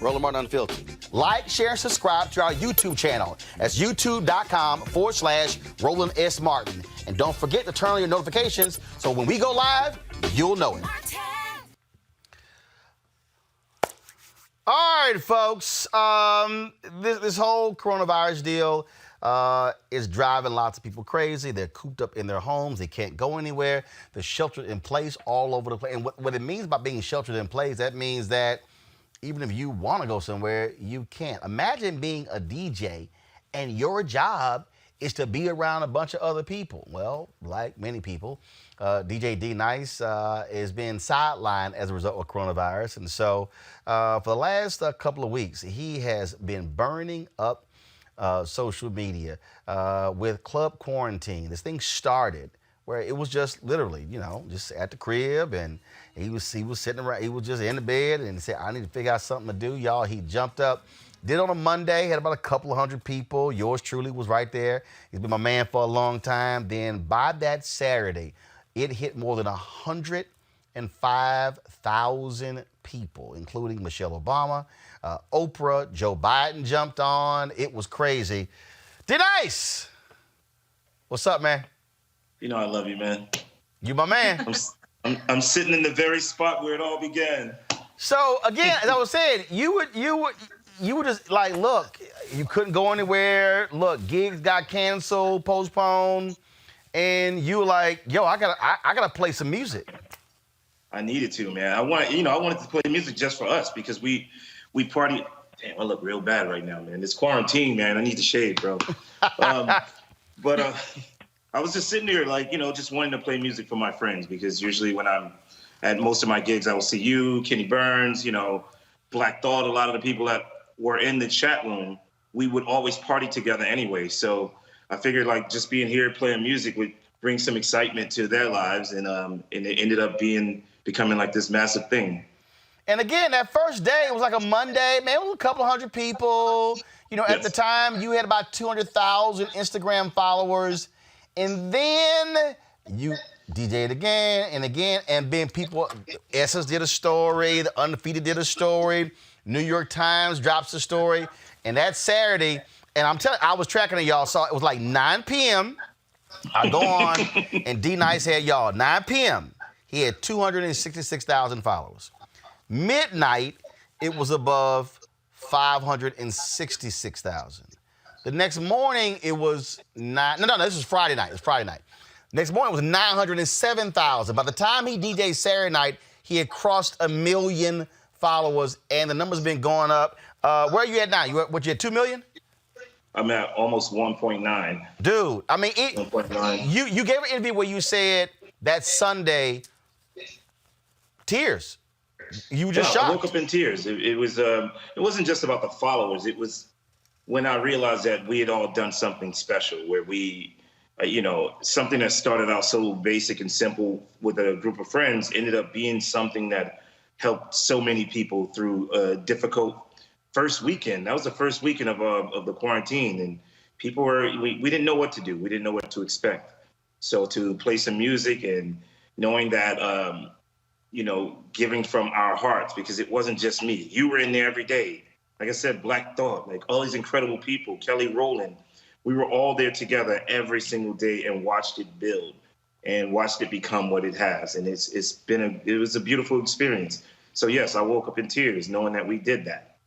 Roland Martin Unfiltered. Like, share, and subscribe to our YouTube channel. That's YouTube.com/Roland S. Martin. And don't forget to turn on your notifications so when we go live, you'll know it. All right, folks. This whole coronavirus deal, is driving lots of people crazy. They're cooped up in their homes. They can't go anywhere. They're sheltered in place all over the place. And what it means by being sheltered in place, that means that even if you want to go somewhere, you can't. Imagine being a DJ and your job is to be around a bunch of other people. Well, like many people, DJ D-Nice is being sidelined as a result of coronavirus. And so for the last couple of weeks, he has been burning up social media with club quarantine. This thing started where it was just literally, just at the crib, and he was sitting around, he was just in the bed, and he said, I need to figure out something to do, y'all. He jumped up, did it on a Monday, had about a couple of hundred people. Yours truly was right there. He's been my man for a long time. Then by that Saturday, it hit more than 105,000 people, including Michelle Obama, Oprah, Joe Biden jumped on. It was crazy. D-Nice, what's up, man? You know I love you, man. You my man. I'm sitting in the very spot where it all began. So again, as I was saying, you would just like, look, you couldn't go anywhere. Look, gigs got canceled, postponed, and you were like, yo, I gotta play some music. I needed to, man. I wanted to play music just for us because we party. Damn, I look real bad right now, man. It's quarantine, man. I need to shave, bro. But I was just sitting there, like, just wanting to play music for my friends because usually when I'm at most of my gigs, I will see you, Kenny Burns, Black Thought, a lot of the people that were in the chat room, we would always party together anyway. So I figured, like, just being here playing music would bring some excitement to their lives, and it ended up becoming like this massive thing. And again, that first day, it was like a Monday, man, it was a couple hundred people. At the time, you had about 200,000 Instagram followers. And then you DJ'd again, and then people, Essence did a story, The Undefeated did a story, New York Times drops a story, and that Saturday, and I'm telling you, I was tracking it, y'all saw, it was like 9 p.m., I go on, and D-Nice had y'all, 9 p.m., he had 266,000 followers. Midnight, it was above 566,000. The next morning, it was this was Friday night. It was Friday night. Next morning, it was 907,000. By the time he DJ'd Saturday night, he had crossed 1 million followers, and the number's been going up. Where are you at now? You at 2 million? I'm at almost 1.9. Dude, I mean, 1.9. You gave an interview where you said that Sunday, tears. You were just shocked. I woke up in tears. It wasn't just about the followers. It was when I realized that we had all done something special, where we, something that started out so basic and simple with a group of friends ended up being something that helped so many people through a difficult first weekend. That was the first weekend of the quarantine, and people we didn't know what to do. We didn't know what to expect. So to play some music and knowing that, giving from our hearts, because it wasn't just me. You were in there every day. Like I said, Black Thought, like all these incredible people, Kelly Roland, we were all there together every single day and watched it build and watched it become what it has. And it was a beautiful experience. So yes, I woke up in tears knowing that we did that.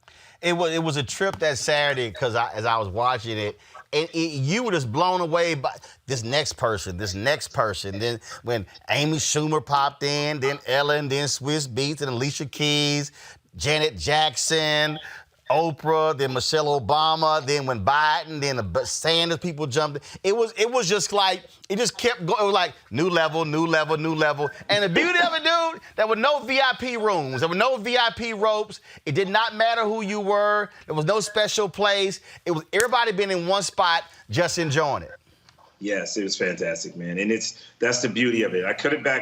It was a trip that Saturday because as I was watching it, you were just blown away by this next person. Then when Amy Schumer popped in, then Ellen, then Swiss Beats, and Alicia Keys, Janet Jackson, Oprah, then Michelle Obama, then when Biden, then the Sanders people jumped. It was just like, it just kept going. It was like new level. And the beauty of it, dude, there were no VIP rooms. There were no VIP ropes. It did not matter who you were. There was no special place. It was everybody being in one spot, just enjoying it. Yes, it was fantastic, man. And that's the beauty of it. I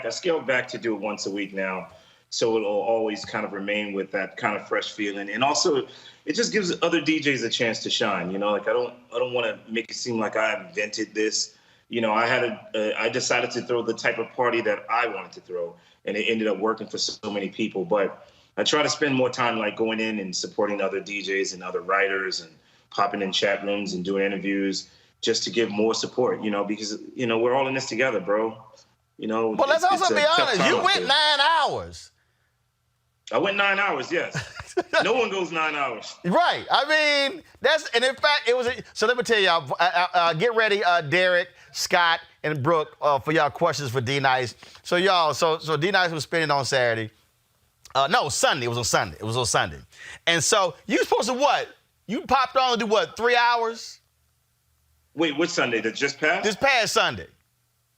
scaled back to do it once a week now. So it'll always kind of remain with that kind of fresh feeling. And also, it just gives other DJs a chance to shine. Like I don't want to make it seem like I invented this. I decided to throw the type of party that I wanted to throw, and it ended up working for so many people. But I try to spend more time like going in and supporting other DJs and other writers and popping in chat rooms and doing interviews just to give more support, because, we're all in this together, bro. But let's also be honest. You went 9 hours. I went 9 hours, yes. No one goes 9 hours. Right. I mean, and in fact, it was. So let me tell y'all. Get ready, Derek, Scott, and Brooke, for y'all questions for D-Nice. So y'all, so D-Nice was spinning on Saturday. No, Sunday. It was on Sunday. And so you supposed to what? You popped on to do what? 3 hours? Wait, which Sunday? That just passed? This past Sunday.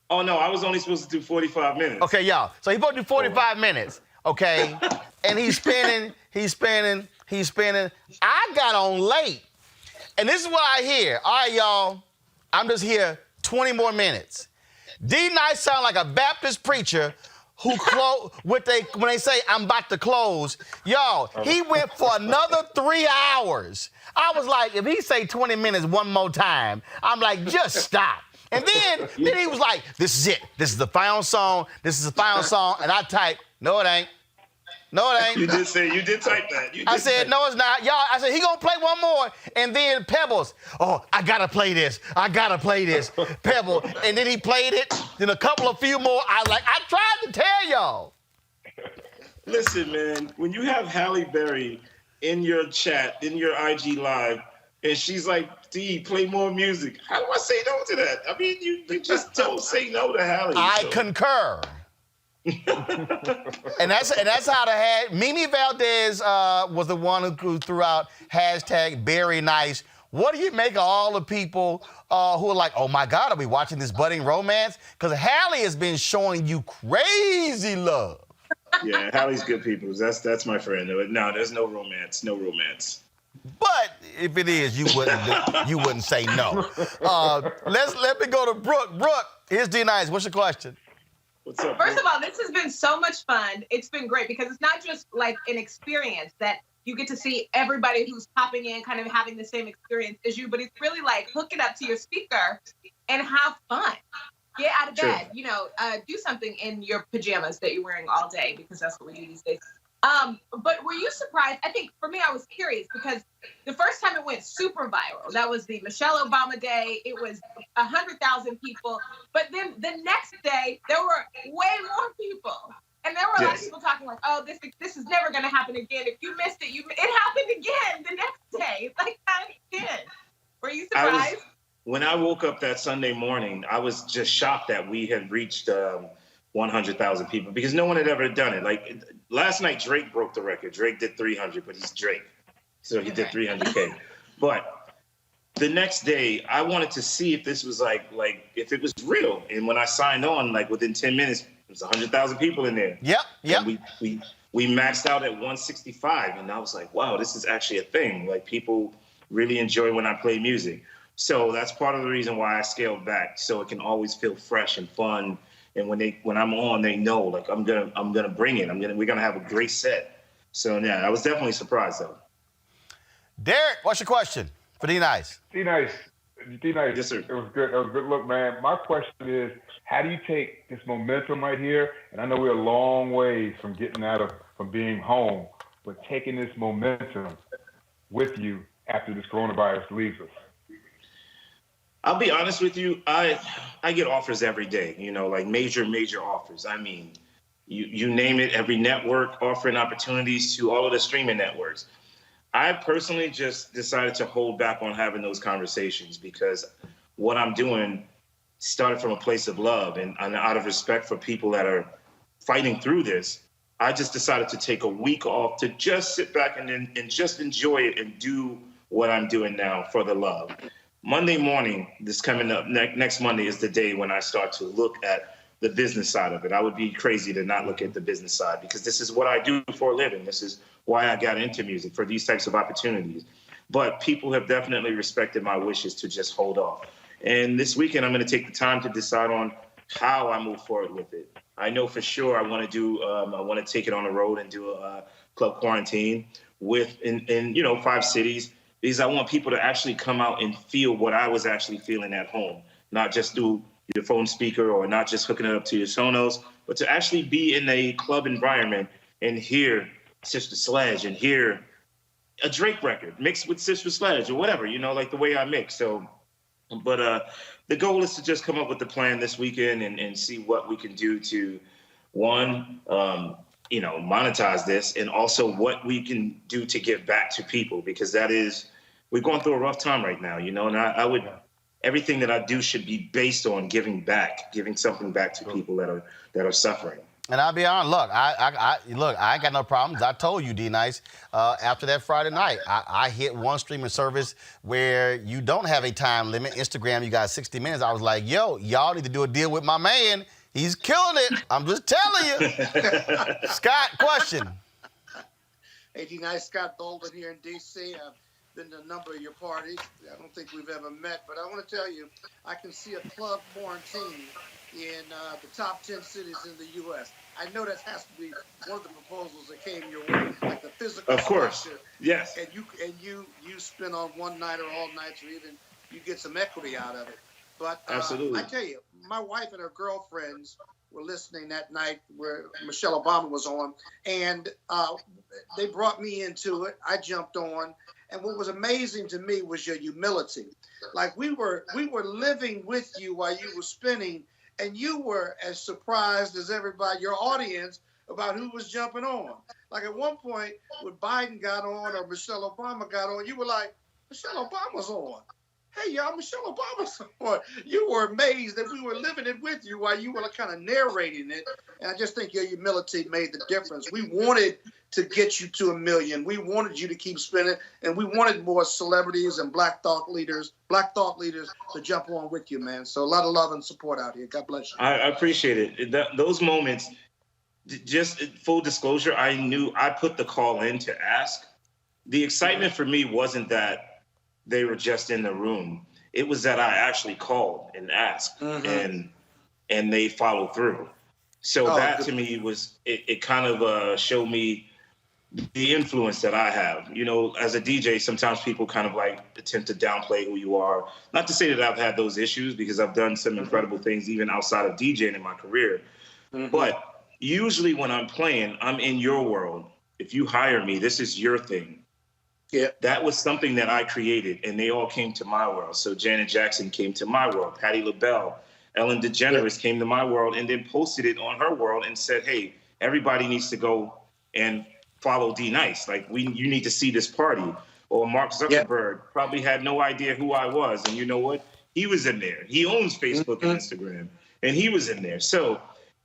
Oh no, I was only supposed to do 45 minutes. Okay, y'all. So he's supposed to do 45 minutes. Okay, and he's spinning. I got on late, and this is what I hear. All right, y'all. I'm just here 20 more minutes. D-Nice sound like a Baptist preacher who when they say I'm about to close. Y'all, he went for another 3 hours. I was like, if he say 20 minutes one more time, I'm like, just stop. And then he was like, this is it. This is the final song. And I typed, no, it ain't. No, it ain't. You did type that. I said, no, it's not. Y'all, I said, he gonna play one more. And then Pebbles, I gotta play this. Pebble. And then he played it. Then a few more. I tried to tell y'all. Listen, man, when you have Halle Berry in your chat, in your IG live, and she's like, D, play more music. How do I say no to that? I mean, you just don't say no to Halle. I concur. and that's how Mimi Valdez was the one who threw out hashtag Berry Nice. What do you make of all the people who are like, oh my God, are we watching this budding romance? Because Halle has been showing you crazy love. Yeah, Halle's good people. That's my friend. No, there's no romance. No romance. But if it is, you wouldn't say no. Let me go to Brooke. Brooke, here's D-Nice. What's your question? What's up? First of all, this has been so much fun. It's been great because it's not just like an experience that you get to see everybody who's popping in kind of having the same experience as you, but it's really like hook it up to your speaker and have fun. Get out of bed, do something in your pajamas that you're wearing all day because that's what we do these days. But were you surprised? I think for me, I was curious because the first time it went super viral, that was the Michelle Obama day. It was 100,000 people. But then the next day, there were way more people. And there were a lot of people talking like, oh, this is never going to happen again. If you missed it, it happened again the next day. Like that again. Were you surprised? When I woke up that Sunday morning, I was just shocked that we had reached 100,000 people because no one had ever done it. Like last night, Drake broke the record. Drake did 300, but he's Drake. So he did 300K. But the next day, I wanted to see if this was like if it was real. And when I signed on, like within 10 minutes, there was 100,000 people in there. Yep. And we maxed out at 165. And I was like, wow, this is actually a thing. Like people really enjoy when I play music. So that's part of the reason why I scaled back, so it can always feel fresh and fun. And when I'm on, they know like I'm gonna bring it. We're gonna have a great set. So yeah, I was definitely surprised though. Derek, what's your question for D-Nice? D-Nice. Yes, sir. It was good. It was good. Look, man, my question is, how do you take this momentum right here? And I know we're a long ways from from being home, but taking this momentum with you after this coronavirus leaves us. I'll be honest with you. I get offers every day, like major offers. I mean, you name it, every network offering opportunities to all of the streaming networks. I personally just decided to hold back on having those conversations because what I'm doing started from a place of love and out of respect for people that are fighting through this. I just decided to take a week off to just sit back and just enjoy it and do what I'm doing now for the love. Monday morning, this coming up next Monday is the day when I start to look at the business side of it. I would be crazy to not look at the business side because this is what I do for a living. This is why I got into music, for these types of opportunities. But people have definitely respected my wishes to just hold off. And this weekend, I'm going to take the time to decide on how I move forward with it. I know for sure I want to take it on the road and do a club quarantine in 5 cities. Because I want people to actually come out and feel what I was actually feeling at home, not just through your phone speaker or not just hooking it up to your Sonos, but to actually be in a club environment and hear Sister Sledge and hear a Drake record mixed with Sister Sledge or whatever, like the way I mix. So, but the goal is to just come up with the plan this weekend and see what we can do to, one, monetize this, and also what we can do to give back to people, because we're going through a rough time right now, and I would, everything that I do should be based on giving something back to people that are suffering. And I'll be honest, look, I ain't got no problems. I told you, D-Nice, after that Friday night, I hit one streaming service where you don't have a time limit. Instagram, you got 60 minutes. I was like, yo, y'all need to do a deal with my man. He's killing it. I'm just telling you. Scott, question. Hey, D-Nice, Scott Bolden here in D.C. I've been to a number of your parties. I don't think we've ever met, but I want to tell you, I can see a club quarantine in the top 10 cities in the U.S. I know that has to be one of the proposals that came your way, like the physical Of course, structure. yes. And you spend on one night or all nights, or even you get some equity out of it. But Absolutely. I tell you, my wife and her girlfriends were listening that night where Michelle Obama was on, and they brought me into it. I jumped on, and what was amazing to me was your humility. Like we were living with you while you were spinning, and you were as surprised as everybody, your audience, about who was jumping on. Like at one point, when Biden got on or Michelle Obama got on, you were like, Michelle Obama's on. Hey, y'all, Michelle Obama's on. You were amazed that we were living it with you while you were kind of narrating it. And I just think your humility made the difference. We wanted to get you to 1 million. We wanted you to keep spinning, and we wanted more celebrities and black thought leaders to jump on with you, man. So a lot of love and support out here. God bless you. I appreciate it. Those moments, just full disclosure, I knew I put the call in to ask. The excitement for me wasn't that they were just in the room. It was that I actually called and asked, and they followed through. So that to me was, it kind of showed me the influence that I have. As a DJ, sometimes people kind of like attempt to downplay who you are. Not to say that I've had those issues, because I've done some incredible things even outside of DJing in my career. But usually when I'm playing, I'm in your world. If you hire me, this is your thing. Yeah, that was something that I created, and they all came to my world. So Janet Jackson came to my world, Patti LaBelle, Ellen DeGeneres came to my world, and then posted it on her world and said, hey, everybody needs to go and follow D-Nice. Like, you need to see this party. Or Mark Zuckerberg probably had no idea who I was, and you know what? He was in there. He owns Facebook and Instagram, and he was in there. So,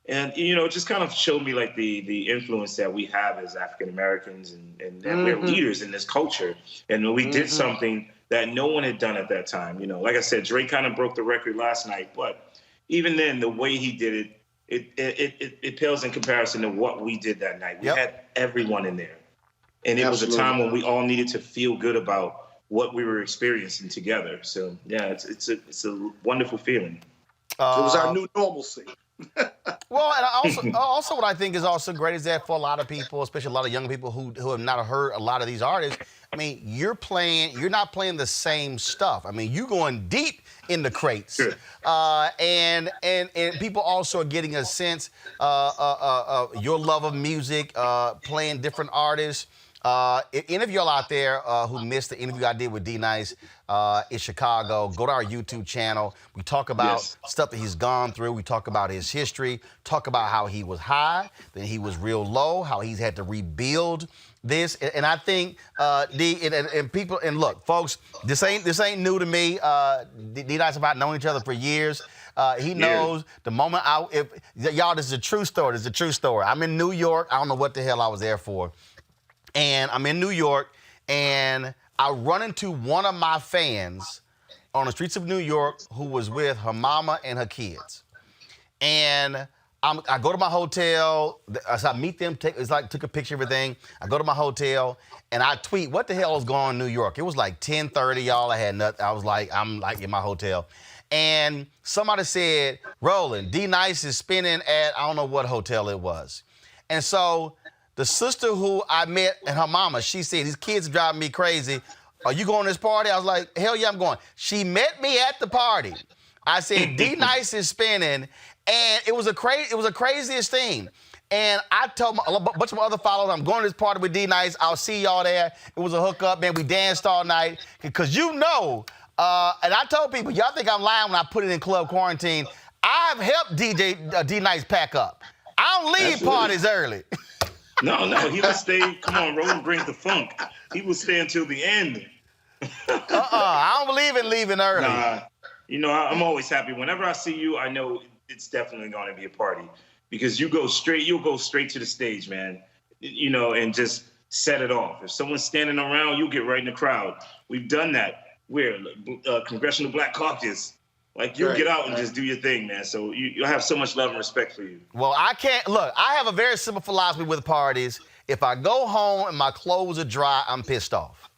and it just kind of showed me like the influence that we have as African Americans, and we're leaders in this culture. And we did something that no one had done at that time. Like I said, Drake kind of broke the record last night, but even then, the way he did it pales in comparison to what we did that night. We had everyone in there, and it was a time when we all needed to feel good about what we were experiencing together. So yeah, it's a wonderful feeling. It was our new normalcy. Well, and also what I think is also great is that for a lot of people, especially a lot of young people who have not heard a lot of these artists, I mean, you're not playing the same stuff. I mean, you're going deep in the crates. Sure. And people also are getting a sense of your love of music, playing different artists. If any of y'all out there who missed the interview I did with D-Nice in Chicago, go to our YouTube channel. We talk about stuff that he's gone through. We talk about his history, talk about how he was high, then he was real low, how he's had to rebuild this. And I think people, and look, folks, this ain't new to me. D-Nice and I have known each other for years. He knows the moment y'all, this is a true story. This is a true story. I'm in New York. I don't know what the hell I was there for. And I'm in New York, and I run into one of my fans on the streets of New York who was with her mama and her kids. And I go to my hotel. So I meet them. Took a picture of everything. I go to my hotel, and I tweet, "What the hell is going on in New York?" It was like 10:30, y'all. I had nothing. I was like, I'm like in my hotel. And somebody said, "Roland, D-Nice is spinning at," I don't know what hotel it was. And so the sister who I met and her mama, she said, "These kids are driving me crazy. Are you going to this party?" I was like, "Hell yeah, I'm going." She met me at the party. I said, "D-Nice is spinning," and it was the craziest thing. And I told a bunch of my other followers, "I'm going to this party with D-Nice. I'll see y'all there." It was a hookup, man. We danced all night because and I told people, y'all think I'm lying when I put it in club quarantine. I've helped DJ D-Nice pack up. I don't leave parties early. No, he would stay. Come on, Roland brings the funk. He would stay until the end. I don't believe in leaving early. Nah, you know, I'm always happy. Whenever I see you, I know it's definitely going to be a party because you'll go straight to the stage, man. You know, and just set it off. If someone's standing around, you'll get right in the crowd. We've done that. We're Congressional Black Caucus. Like, you'll get out and just do your thing, man. So you'll have so much love and respect for you. Well, I can't. Look, I have a very simple philosophy with parties. If I go home and my clothes are dry, I'm pissed off.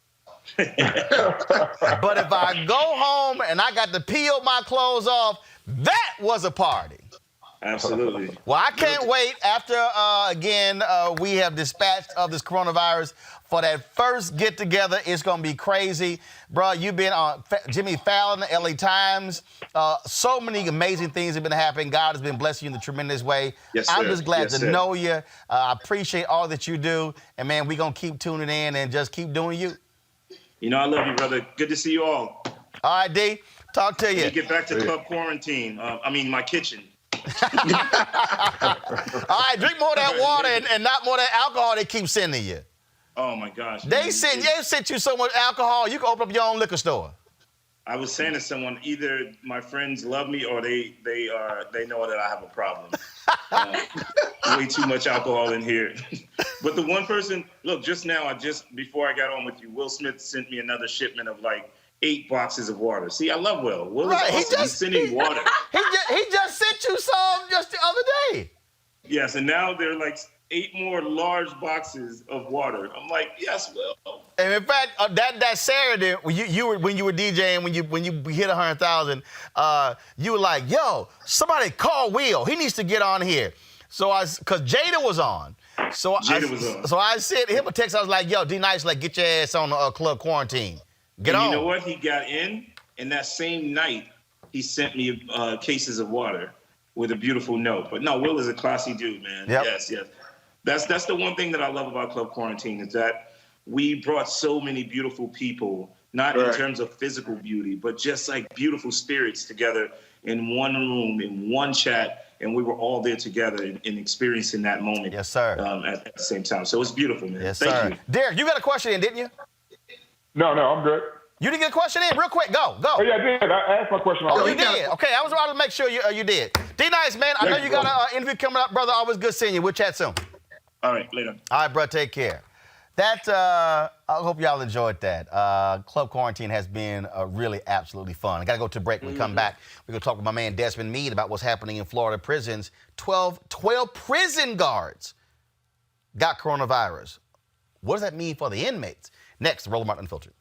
But if I go home and I got to peel my clothes off, that was a party. Absolutely. Well, I can't wait after, we have dispatched of this coronavirus for that first get-together. It's going to be crazy. Bro, you've been on Jimmy Fallon, the LA Times. So many amazing things have been happening. God has been blessing you in a tremendous way. Yes, sir. I'm just glad Yes, to know you. I appreciate all that you do. And, man, we're going to keep tuning in and just keep doing you. You know, I love you, brother. Good to see you all. All right, D. Talk to you. Let me get back to club quarantine. My kitchen. All right, drink more of that water and not more of that alcohol they keep sending you. Oh, my gosh. They sent you so much alcohol, you can open up your own liquor store. I was saying to someone, either my friends love me or they know that I have a problem. Way too much alcohol in here. But the one person, look, just now, before I got on with you, Will Smith sent me another shipment of like 8 boxes of water. See, I love Will. Will is awesome. He's sending water. He just sent you some just the other day. Yes, and now there are like 8 more large boxes of water. I'm like, yes, Will. And in fact, that Saturday when you were DJing, when you hit 100,000, you were like, yo, somebody call Will. He needs to get on here. So because Jada was on. So I sent him a text. I was like, yo, D-Nice, like, get your ass on club quarantine. Get on. You know what? He got in, and that same night, he sent me cases of water with a beautiful note. But no, Will is a classy dude, man. Yep. Yes. That's the one thing that I love about Club Quarantine is that we brought so many beautiful people, not in terms of physical beauty, but just like beautiful spirits together in one room, in one chat, and we were all there together and experiencing that moment. Yes, sir. At the same time. So it's beautiful, man. Yes, Thank sir. you. Derek, you got a question in, didn't you? No, I'm good. You didn't get a question in? Real quick, go. Oh, yeah, I did. I asked my question already. Oh, you did? Okay, I was about to make sure you did. D-Nice, man, I know you got an interview coming up, brother. Always good seeing you. We'll chat soon. All right, later. All right, bro, take care. I hope y'all enjoyed that. Club Quarantine has been really absolutely fun. I got to go to a break. When we come back, we're going to talk with my man Desmond Meade about what's happening in Florida prisons. 12 prison guards got coronavirus. What does that mean for the inmates? Next, Roland Martin Unfiltered.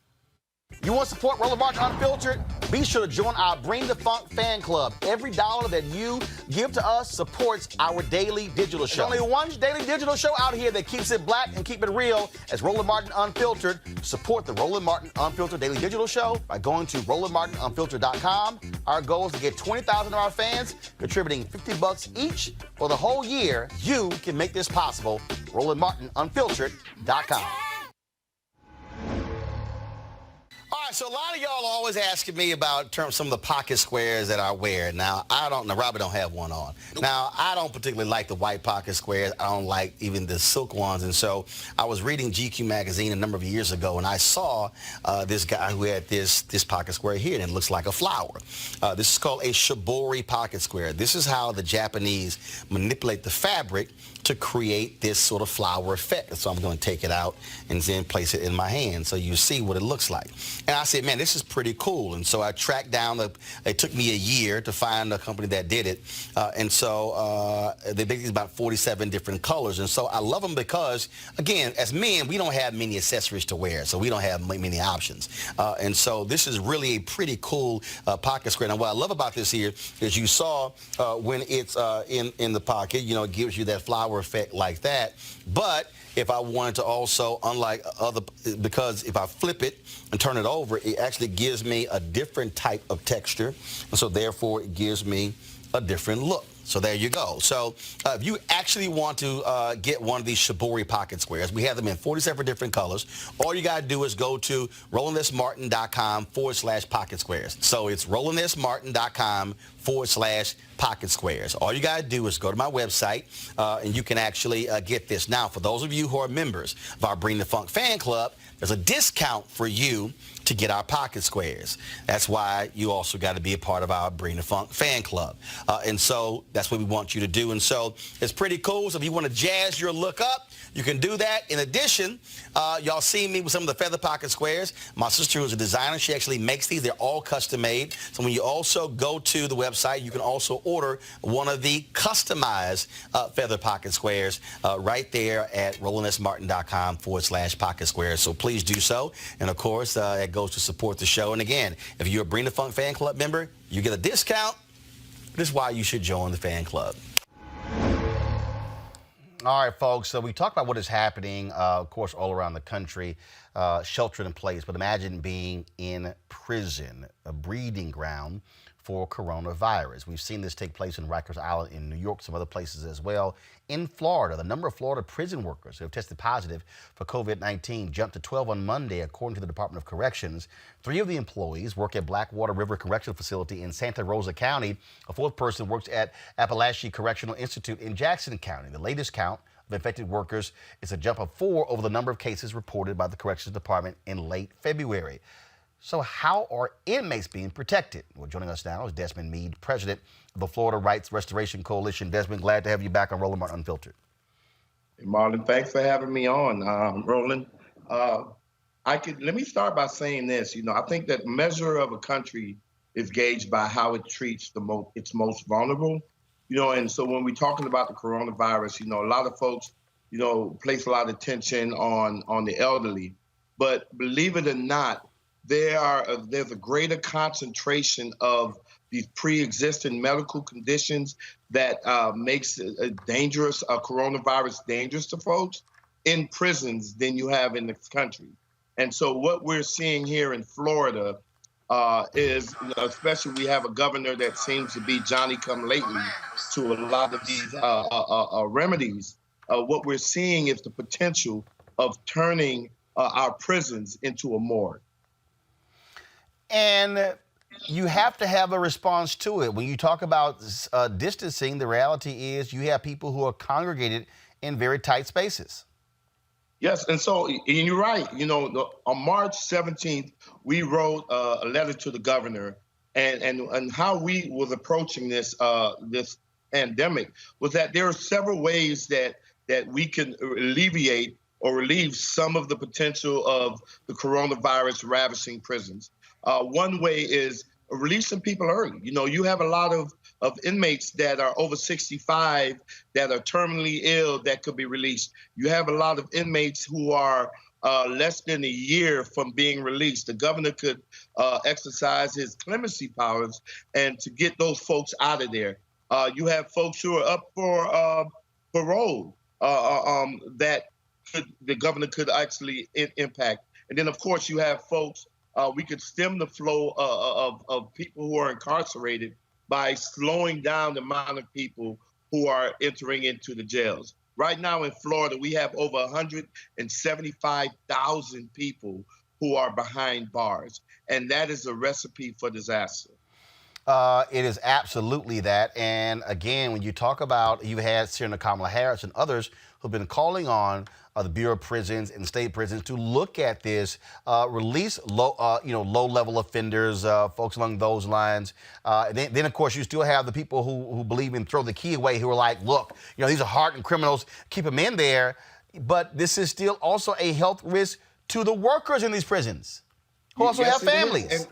You want to support Roland Martin Unfiltered? Be sure to join our Bring the Funk fan club. Every dollar that you give to us supports our daily digital show. There's only one daily digital show out here that keeps it black and keep it real as Roland Martin Unfiltered. Support the Roland Martin Unfiltered daily digital show by going to RolandMartinUnfiltered.com. Our goal is to get 20,000 of our fans contributing $50 each for the whole year. You can make this possible. RolandMartinUnfiltered.com. All right, so a lot of y'all are always asking me about some of the pocket squares that I wear. Now, Robert don't have one on. Now, I don't particularly like the white pocket squares. I don't like even the silk ones. And so I was reading GQ magazine a number of years ago, and I saw this guy who had this pocket square here, and it looks like a flower. This is called a shibori pocket square. This is how the Japanese manipulate the fabric to create this sort of flower effect. So I'm going to take it out and then place it in my hand so you see what it looks like. And I said, man, this is pretty cool. And so I tracked down, it took me a year to find a company that did it. And so they make these about 47 different colors. And so I love them because, again, as men, we don't have many accessories to wear, so we don't have many options. And so this is really a pretty cool pocket square. Now, what I love about this here is you saw when it's in the pocket, it gives you that flower effect like that. But if I wanted to also, because if I flip it and turn it over, it actually gives me a different type of texture. And so therefore it gives me a different look. So there you go. So if you actually want to get one of these Shibori pocket squares, we have them in 47 different colors. All you got to do is go to RolandSMartin.com/pocket squares. So it's RolandSMartin.com/pocket squares. All you got to do is go to my website and you can actually get this. Now, for those of you who are members of our Bring the Funk fan club, there's a discount for you to get our pocket squares. That's why you also got to be a part of our Bring the Funk fan club. And so that's what we want you to do. And so it's pretty cool. So if you want to jazz your look up, you can do that. In addition, y'all see me with some of the feather pocket squares. My sister, who's a designer, she actually makes these. They're all custom made. So when you also go to the website, you can also order one of the customized feather pocket squares right there at RolandSMartin.com/pocket squares. So please do so. And of course, it goes to support the show. And again, if you're a Bring the Funk fan club member, you get a discount. This is why you should join the fan club. All right, folks, so we talked about what is happening, of course, all around the country, sheltering in place. But imagine being in prison, a breeding ground for coronavirus. We've seen this take place in Rikers Island in New York, some other places as well. In Florida, the number of Florida prison workers who have tested positive for COVID-19 jumped to 12 on Monday, according to the Department of Corrections. 3 of the employees work at Blackwater River Correctional Facility in Santa Rosa County. A 4th person works at Appalachia Correctional Institute in Jackson County. The latest count of infected workers is a jump of 4 over the number of cases reported by the Corrections Department in late February. So how are inmates being protected? Well, joining us now is Desmond Meade, president of the Florida Rights Restoration Coalition. Desmond, glad to have you back on Roland Martin Unfiltered. Hey, Marlon, thanks for having me on, Roland. Let me start by saying this. I think that measure of a country is gauged by how it treats its most vulnerable. And so when we're talking about the coronavirus, a lot of folks, place a lot of attention on the elderly. But believe it or not, there's a greater concentration of these pre-existing medical conditions that makes a coronavirus dangerous to folks in prisons than you have in this country. And so what we're seeing here in Florida is, especially we have a governor that seems to be Johnny-come-lately to a lot of these remedies. What we're seeing is the potential of turning our prisons into a morgue. And you have to have a response to it. When you talk about distancing, the reality is you have people who are congregated in very tight spaces. Yes, and you're right. On March 17th, we wrote a letter to the governor, and how we was approaching this pandemic was that there are several ways that we can alleviate or relieve some of the potential of the coronavirus ravaging prisons. One way is releasing people early. You have a lot of inmates that are over 65 that are terminally ill that could be released. You have a lot of inmates who are less than a year from being released. The governor could exercise his clemency powers and to get those folks out of there. You have folks who are up for parole that the governor could actually impact. And then, of course, you have folks. We could stem the flow of people who are incarcerated by slowing down the amount of people who are entering into the jails. Right now in Florida, we have over 175,000 people who are behind bars, and that is a recipe for disaster. It is absolutely that. And again, when you talk about, you had Senator Kamala Harris and others who've been calling on the Bureau of Prisons and state prisons to look at this, release low-level offenders, folks along those lines. Then, of course, you still have the people who believe in throw the key away, who are like, look, these are hardened criminals, keep them in there. But this is still also a health risk to the workers in these prisons, who also have families.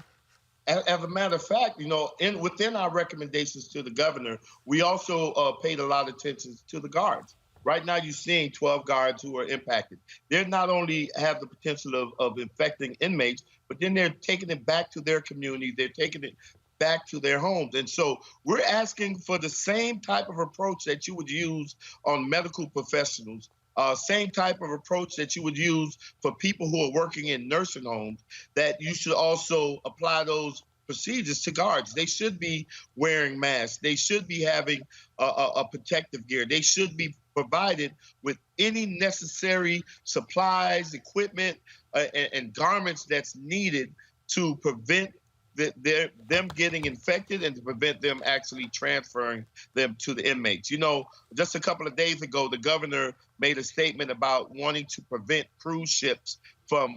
As a matter of fact, within our recommendations to the governor, we also paid a lot of attention to the guards. Right now, you're seeing 12 guards who are impacted. They not only have the potential of infecting inmates, but then they're taking it back to their community. They're taking it back to their homes. And so we're asking for the same type of approach that you would use on medical professionals, same type of approach that you would use for people who are working in nursing homes, that you should also apply those procedures to guards. They should be wearing masks. They should be having a protective gear. They should be provided with any necessary supplies, equipment, and garments that's needed to prevent them getting infected and to prevent them actually transferring them to the inmates. You know, just a couple of days ago, the governor made a statement about wanting to prevent cruise ships from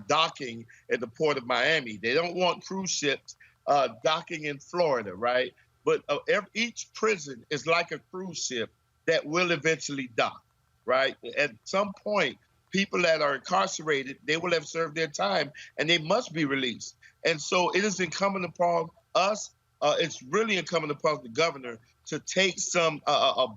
docking at the port of Miami. They don't want cruise ships docking in Florida, right? But each prison is like a cruise ship that will eventually dock, right? At some point, people that are incarcerated, they will have served their time and they must be released. And so it is incumbent upon us, it's really incumbent upon the governor to take some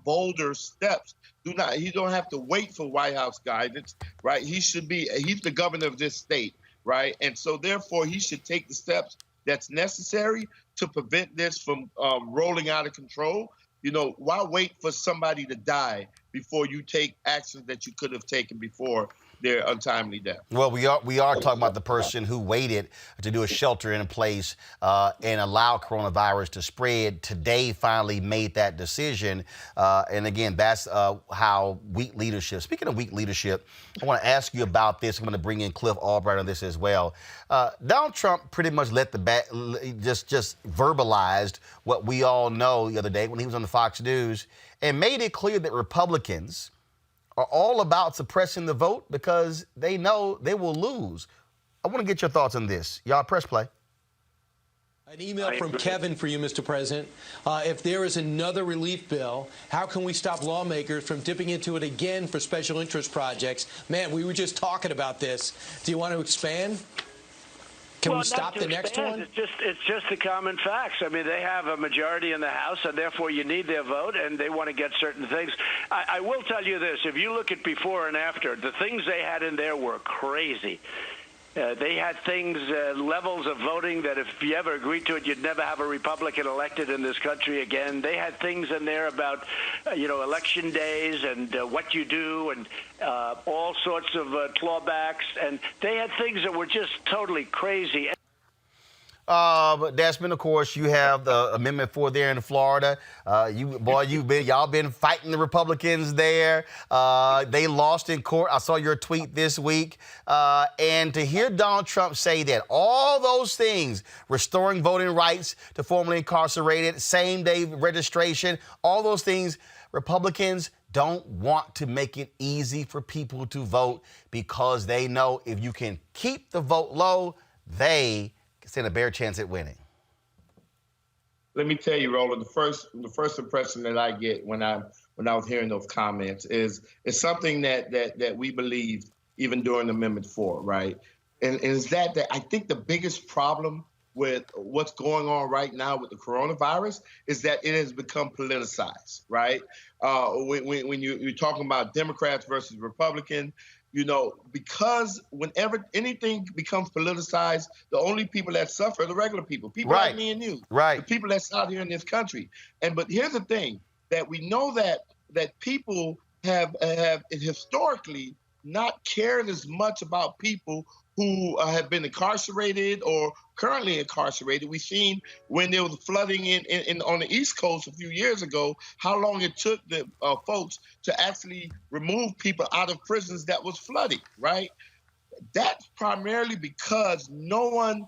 bolder steps. He don't have to wait for White House guidance, right? He's the governor of this state, right? And so therefore he should take the steps that's necessary to prevent this from rolling out of control. You know, why wait for somebody to die before you take actions that you could have taken before their untimely death? Well, we are talking about the person who waited to do a shelter in place and allow coronavirus to spread. Today finally made that decision. And again, that's how weak leadership. Speaking of weak leadership, I want to ask you about this. I'm going to bring in Cliff Albright on this as well. Donald Trump pretty much let just verbalized what we all know the other day when he was on the Fox News and made it clear that Republicans are all about suppressing the vote because they know they will lose. I want to get your thoughts on this. Y'all press play. An email from Kevin for you, Mr. President. If there is another relief bill, how can we stop lawmakers from dipping into it again for special interest projects? Man, we were just talking about this. Do you want to expand? Can we stop the next one? It's just the common facts. I mean, they have a majority in the House, and therefore you need their vote, and they want to get certain things. I will tell you this. If you look at before and after, the things they had in there were crazy. They had things, levels of voting that if you ever agreed to it, you'd never have a Republican elected in this country again. They had things in there about, election days and what you do and all sorts of clawbacks. And they had things that were just totally crazy. But Desmond, of course, you have the Amendment 4 there in Florida. Y'all been fighting the Republicans there. They lost in court. I saw your tweet this week. And to hear Donald Trump say that all those things, restoring voting rights to formerly incarcerated, same-day registration, all those things, Republicans don't want to make it easy for people to vote because they know if you can keep the vote low, they stand a bare chance at winning. Let me tell you, Roland, the first impression that I get when I was hearing those comments is something that we believed even during Amendment 4, right? And is that I think the biggest problem with what's going on right now with the coronavirus is that it has become politicized, right? When you're talking about Democrats versus Republicans, because whenever anything becomes politicized, the only people that suffer are the regular people like me and you, the people that's out here in this country. But here's the thing, that we know that people have historically not cared as much about people who have been incarcerated or currently incarcerated. We've seen when there was flooding on the East Coast a few years ago, how long it took the folks to actually remove people out of prisons that was flooding, right? That's primarily because no one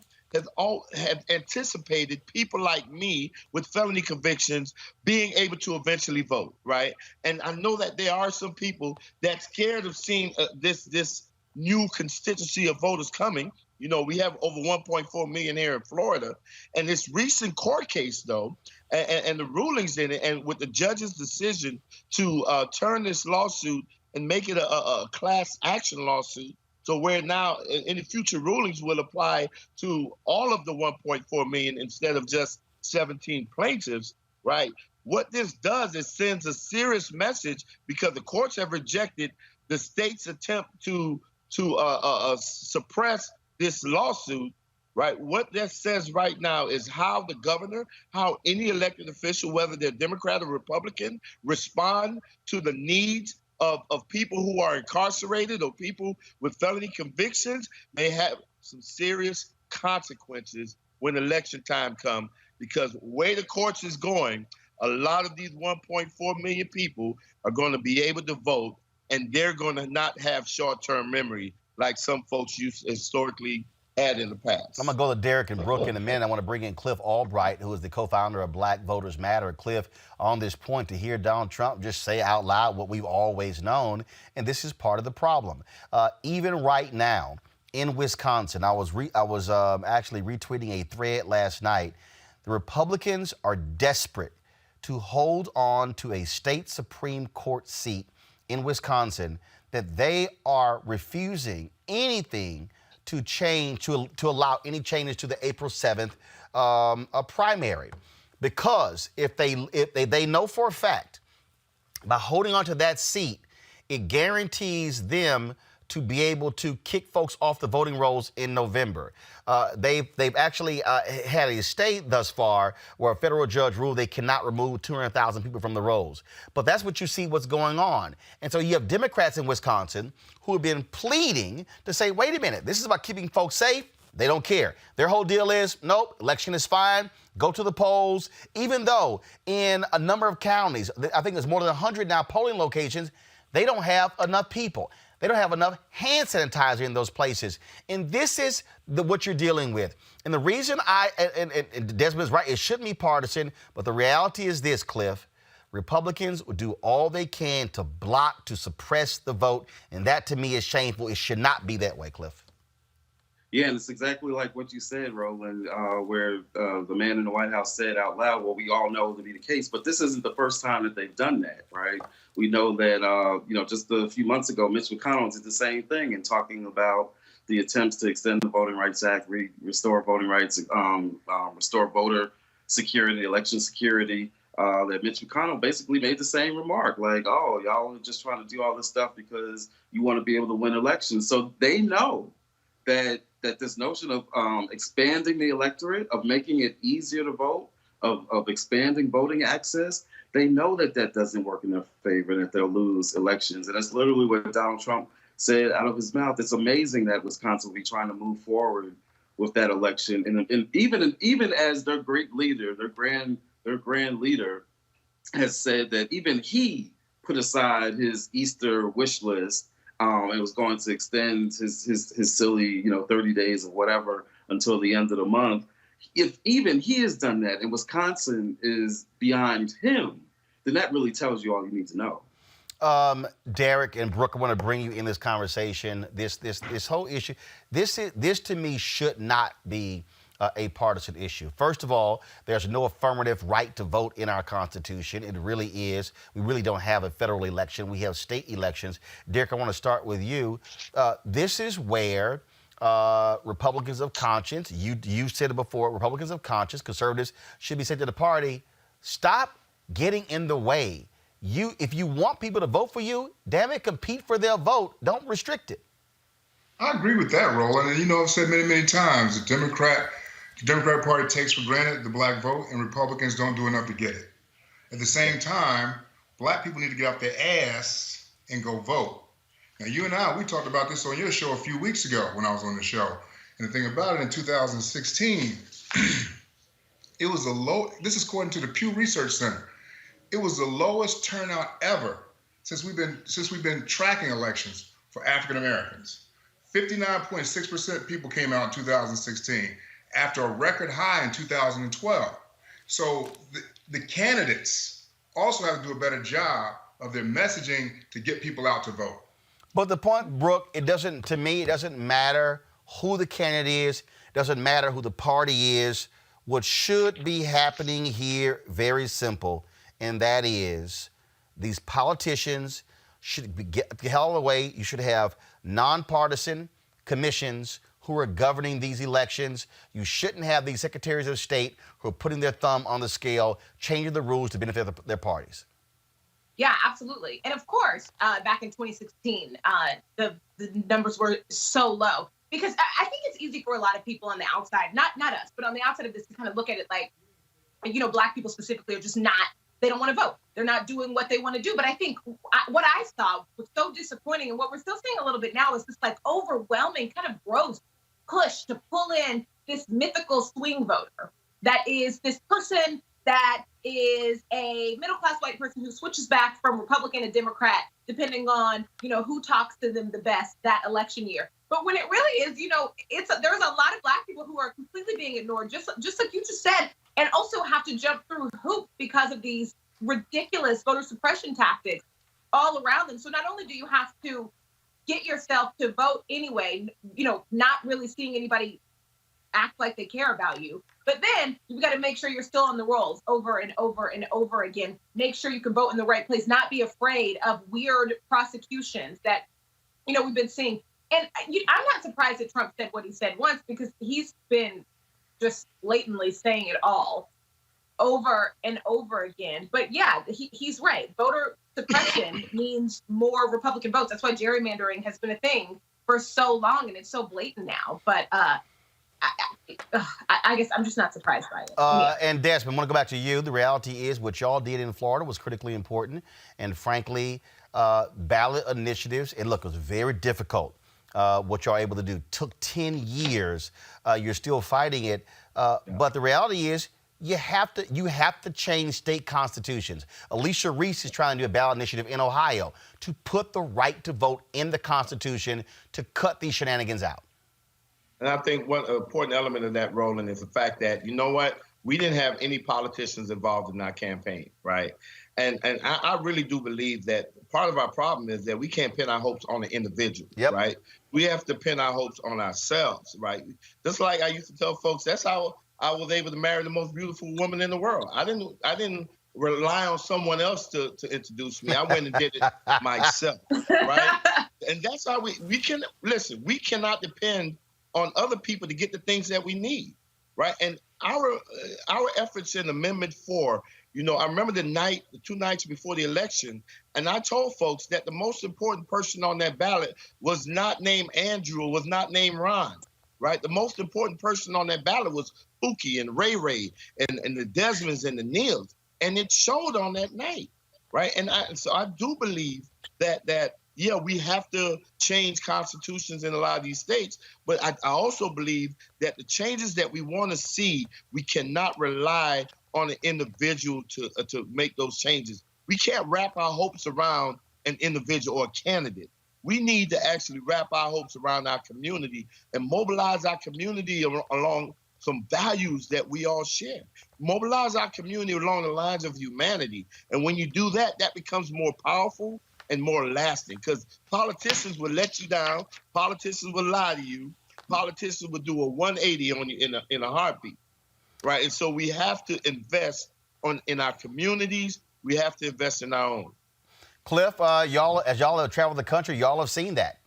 have anticipated people like me with felony convictions being able to eventually vote, right? And I know that there are some people that's scared of seeing this new constituency of voters coming. We have over 1.4 million here in Florida. And this recent court case, though, and the rulings in it, and with the judge's decision to turn this lawsuit and make it a class action lawsuit, so where now any future rulings will apply to all of the 1.4 million instead of just 17 plaintiffs, right? What this does is sends a serious message, because the courts have rejected the state's attempt to suppress this lawsuit, right? What that says right now is how the governor, how any elected official, whether they're Democrat or Republican, respond to the needs of people who are incarcerated or people with felony convictions may have some serious consequences when election time comes, because the way the courts is going, a lot of these 1.4 million people are going to be able to vote, and they're going to not have short-term memory like some folks used historically had in the past. I'm going to go to Derek and Brooke in a minute. I want to bring in Cliff Albright, who is the co-founder of Black Voters Matter. Cliff, on this point, to hear Donald Trump just say out loud what we've always known, and this is part of the problem. Even right now in Wisconsin, I was actually retweeting a thread last night. The Republicans are desperate to hold on to a state Supreme Court seat in Wisconsin that they are refusing anything to change, to allow any changes to the April 7th primary. Because if they know for a fact, by holding on to that seat, it guarantees them to be able to kick folks off the voting rolls in November. They've actually had a state thus far where a federal judge ruled they cannot remove 200,000 people from the rolls. But that's what you see what's going on. And so you have Democrats in Wisconsin who have been pleading to say, wait a minute, this is about keeping folks safe. They don't care. Their whole deal is, nope, election is fine, go to the polls, even though in a number of counties, I think there's more than 100 now polling locations, they don't have enough people. They don't have enough hand sanitizer in those places. And this is what you're dealing with. And the reason and Desmond's right, it shouldn't be partisan, but the reality is this, Cliff. Republicans will do all they can to block, to suppress the vote. And that, to me, is shameful. It should not be that way, Cliff. Yeah, and it's exactly like what you said, Roland, where the man in the White House said out loud, well, we all know to be the case, but this isn't the first time that they've done that, right? We know that, just a few months ago, Mitch McConnell did the same thing in talking about the attempts to extend the Voting Rights Act, restore voting rights, restore voter security, election security, that Mitch McConnell basically made the same remark, like, oh, y'all are just trying to do all this stuff because you want to be able to win elections. So they know that this notion of expanding the electorate, of making it easier to vote, of expanding voting access, they know that doesn't work in their favor, that they'll lose elections. And that's literally what Donald Trump said out of his mouth. It's amazing that Wisconsin will be trying to move forward with that election. And even as their great leader, their grand leader has said that even he put aside his Easter wish list and was going to extend his silly, 30 days or whatever until the end of the month. If even he has done that and Wisconsin is behind him, then that really tells you all you need to know. Derek and Brooke, I want to bring you in this conversation. This whole issue, this to me should not be a partisan issue. First of all, there's no affirmative right to vote in our Constitution. It really is. We really don't have a federal election. We have state elections. Derek, I want to start with you. This is where Republicans of conscience, you said it before, Republicans of conscience, conservatives should be saying to the party, stop getting in the way. If you want people to vote for you, damn it, compete for their vote. Don't restrict it. I agree with that, Roland. And I've said many, many times, the Democrat Party takes for granted the black vote, and Republicans don't do enough to get it. At the same time, black people need to get off their ass and go vote. Now, you and I, we talked about this on your show a few weeks ago when I was on the show. And the thing about it, in 2016, it was this is according to the Pew Research Center, it was the lowest turnout ever since we've been tracking elections for African Americans. 59.6% people came out in 2016 after a record high in 2012. So the candidates also have to do a better job of their messaging to get people out to vote. But the point, Brooke, to me, it doesn't matter who the candidate is, it doesn't matter who the party is. What should be happening here, very simple, and that is these politicians should get held away. You should have nonpartisan commissions who are governing these elections. You shouldn't have these secretaries of state who are putting their thumb on the scale, changing the rules to benefit their parties. Yeah, absolutely. And of course, back in 2016, the numbers were so low because I think it's easy for a lot of people on the outside, not us, but on the outside of this to kind of look at it like, black people specifically are just not, they don't want to vote. They're not doing what they want to do. But I think what I saw was so disappointing, and what we're still seeing a little bit now is this like overwhelming kind of gross push to pull in this mythical swing voter that is this person that is a middle-class white person who switches back from Republican to Democrat, depending on, who talks to them the best that election year. But when it really is, there's a lot of Black people who are completely being ignored, just like you just said, and also have to jump through hoops because of these ridiculous voter suppression tactics all around them. So not only do you have to get yourself to vote anyway, not really seeing anybody act like they care about you, but then you've got to make sure you're still on the rolls over and over and over again. Make sure you can vote in the right place, not be afraid of weird prosecutions that, we've been seeing. And I'm not surprised that Trump said what he said once, because he's been just blatantly saying it all over and over again. But yeah, he's right. Voter suppression means more Republican votes. That's why gerrymandering has been a thing for so long, and it's so blatant now. But I guess I'm just not surprised by it. And Desmond, I want to go back to you. The reality is what y'all did in Florida was critically important. And frankly, ballot initiatives, and look, it was very difficult. What y'all able to do took 10 years. You're still fighting it. But the reality is you have to change state constitutions. Alicia Reese is trying to do a ballot initiative in Ohio to put the right to vote in the Constitution to cut these shenanigans out. And I think one important element of that, Roland, is the fact that, we didn't have any politicians involved in our campaign, right? And I really do believe that part of our problem is that we can't pin our hopes on the individual, right? We have to pin our hopes on ourselves, right? Just like I used to tell folks, that's how I was able to marry the most beautiful woman in the world. I didn't rely on someone else to introduce me. I went and did it myself, right? And that's how we cannot depend on other people to get the things that we need, right? And our efforts in Amendment 4, I remember the 2 nights before the election, and I told folks that the most important person on that ballot was not named Andrew, was not named Ron, right? The most important person on that ballot was Pookie and Ray Ray and the Desmonds and the Neils, and it showed on that night, right? And so I do believe that we have to change constitutions in a lot of these states, but I also believe that the changes that we want to see, we cannot rely on an individual to make those changes. We can't wrap our hopes around an individual or a candidate. We need to actually wrap our hopes around our community and mobilize our community along some values that we all share. Mobilize our community along the lines of humanity. And when you do that, that becomes more powerful and more lasting, because politicians will let you down. Politicians will lie to you. Politicians will do a 180 on you in a heartbeat, right? And so we have to invest in our communities. We have to invest in our own. Cliff, as y'all have traveled the country, y'all have seen that.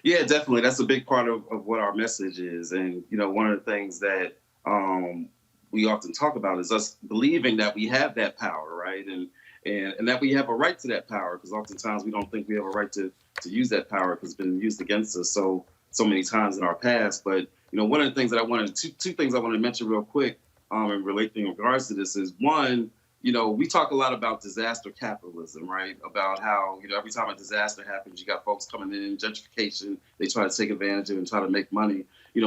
Yeah, definitely. That's a big part of what our message is. And, one of the things that we often talk about is us believing that we have that power, right? And that we have a right to that power, because oftentimes we don't think we have a right to use that power because it's been used against us so many times in our past. But, one of the things that two things I want to mention real quick in regards to this is, one, we talk a lot about disaster capitalism, right? About how, every time a disaster happens, you got folks coming in, gentrification, they try to take advantage of it and try to make money.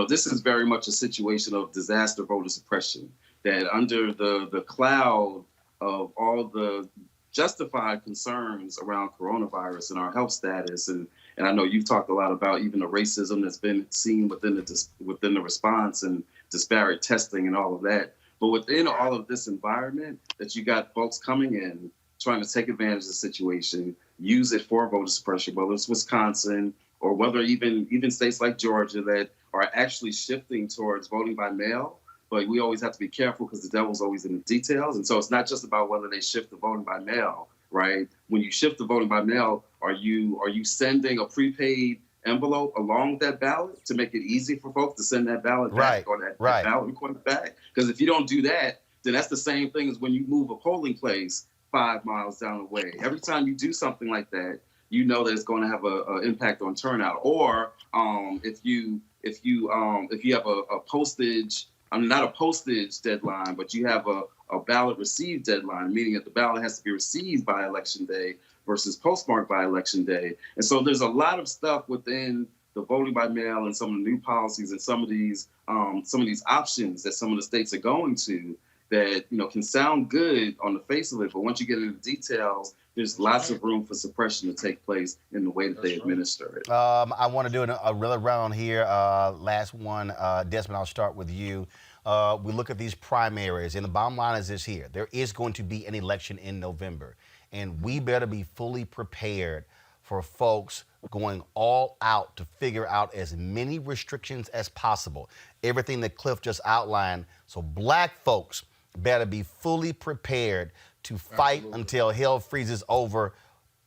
This is very much a situation of disaster voter suppression, that under the cloud of all the justified concerns around coronavirus and our health status, and I know you've talked a lot about even the racism that's been seen within the response and disparate testing and all of that. But within all of this environment, that you got folks coming in trying to take advantage of the situation, use it for voter suppression, whether it's Wisconsin or whether even states like Georgia that are actually shifting towards voting by mail. But we always have to be careful because the devil's always in the details. And so it's not just about whether they shift to voting by mail, right? When you shift to voting by mail, are you sending a prepaid envelope along with that ballot to make it easy for folks to send that ballot back or that ballot request back? Because if you don't do that, then that's the same thing as when you move a polling place 5 miles down the way. Every time you do something like that, that it's going to have an impact on turnout. Or if you have a postage, not a postage deadline, but you have a ballot received deadline, meaning that the ballot has to be received by election day versus postmarked by election day. And so there's a lot of stuff within the voting by mail and some of the new policies and some of these options that some of the states are going to that, can sound good on the face of it, but once you get into the details, there's lots of room for suppression to take place in the way that they administer it. I want to do a real round here. Last one, Desmond, I'll start with you. We look at these primaries, and the bottom line is this here. There is going to be an election in November, and we better be fully prepared for folks going all out to figure out as many restrictions as possible. Everything that Cliff just outlined. So black folks better be fully prepared to fight until hell freezes over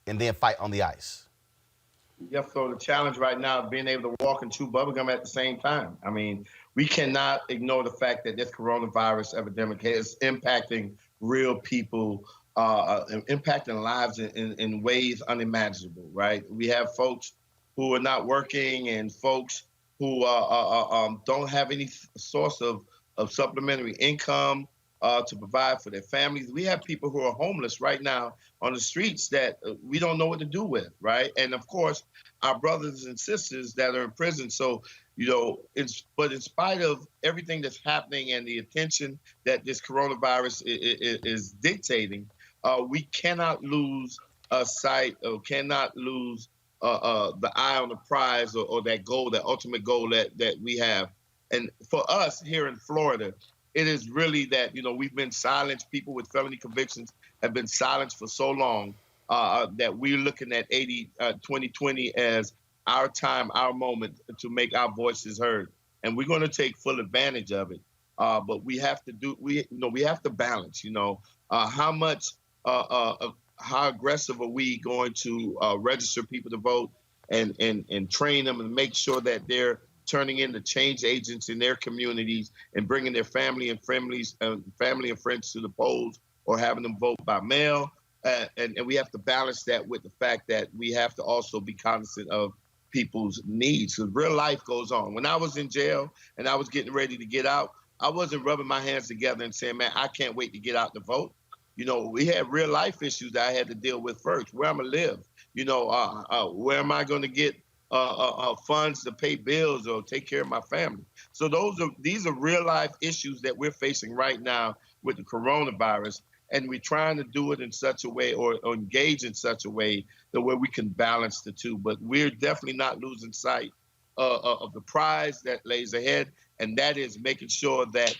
and then fight on the ice. Yep, so the challenge right now is being able to walk and chew bubblegum at the same time. I mean, we cannot ignore the fact that this coronavirus epidemic is impacting real people, impacting lives in ways unimaginable, right? We have folks who are not working and folks who don't have any source of supplementary income to provide for their families. We have people who are homeless right now on the streets that we don't know what to do with, right? And of course, our brothers and sisters that are in prison. So, but in spite of everything that's happening and the attention that this coronavirus is dictating, we cannot lose sight or cannot lose the eye on the prize or that goal, that ultimate goal that we have. And for us here in Florida, it is really that, we've been silenced. People with felony convictions have been silenced for so long that we're looking at 2020 as our time, our moment to make our voices heard. And we're going to take full advantage of it. But we have to we have to balance, how aggressive are we going to register people to vote and train them and make sure that they're turning into change agents in their communities and bringing their family and friends to the polls or having them vote by mail. And we have to balance that with the fact that we have to also be cognizant of people's needs. Because real life goes on. When I was in jail and I was getting ready to get out, I wasn't rubbing my hands together and saying, man, I can't wait to get out to vote. We had real life issues that I had to deal with first. Where I'm going to live? Where am I going to get funds to pay bills or take care of my family? So these are real life issues that we're facing right now with the coronavirus, and we're trying to do it in such a way or engage in such a way that where we can balance the two. But we're definitely not losing sight of the prize that lays ahead, and that is making sure that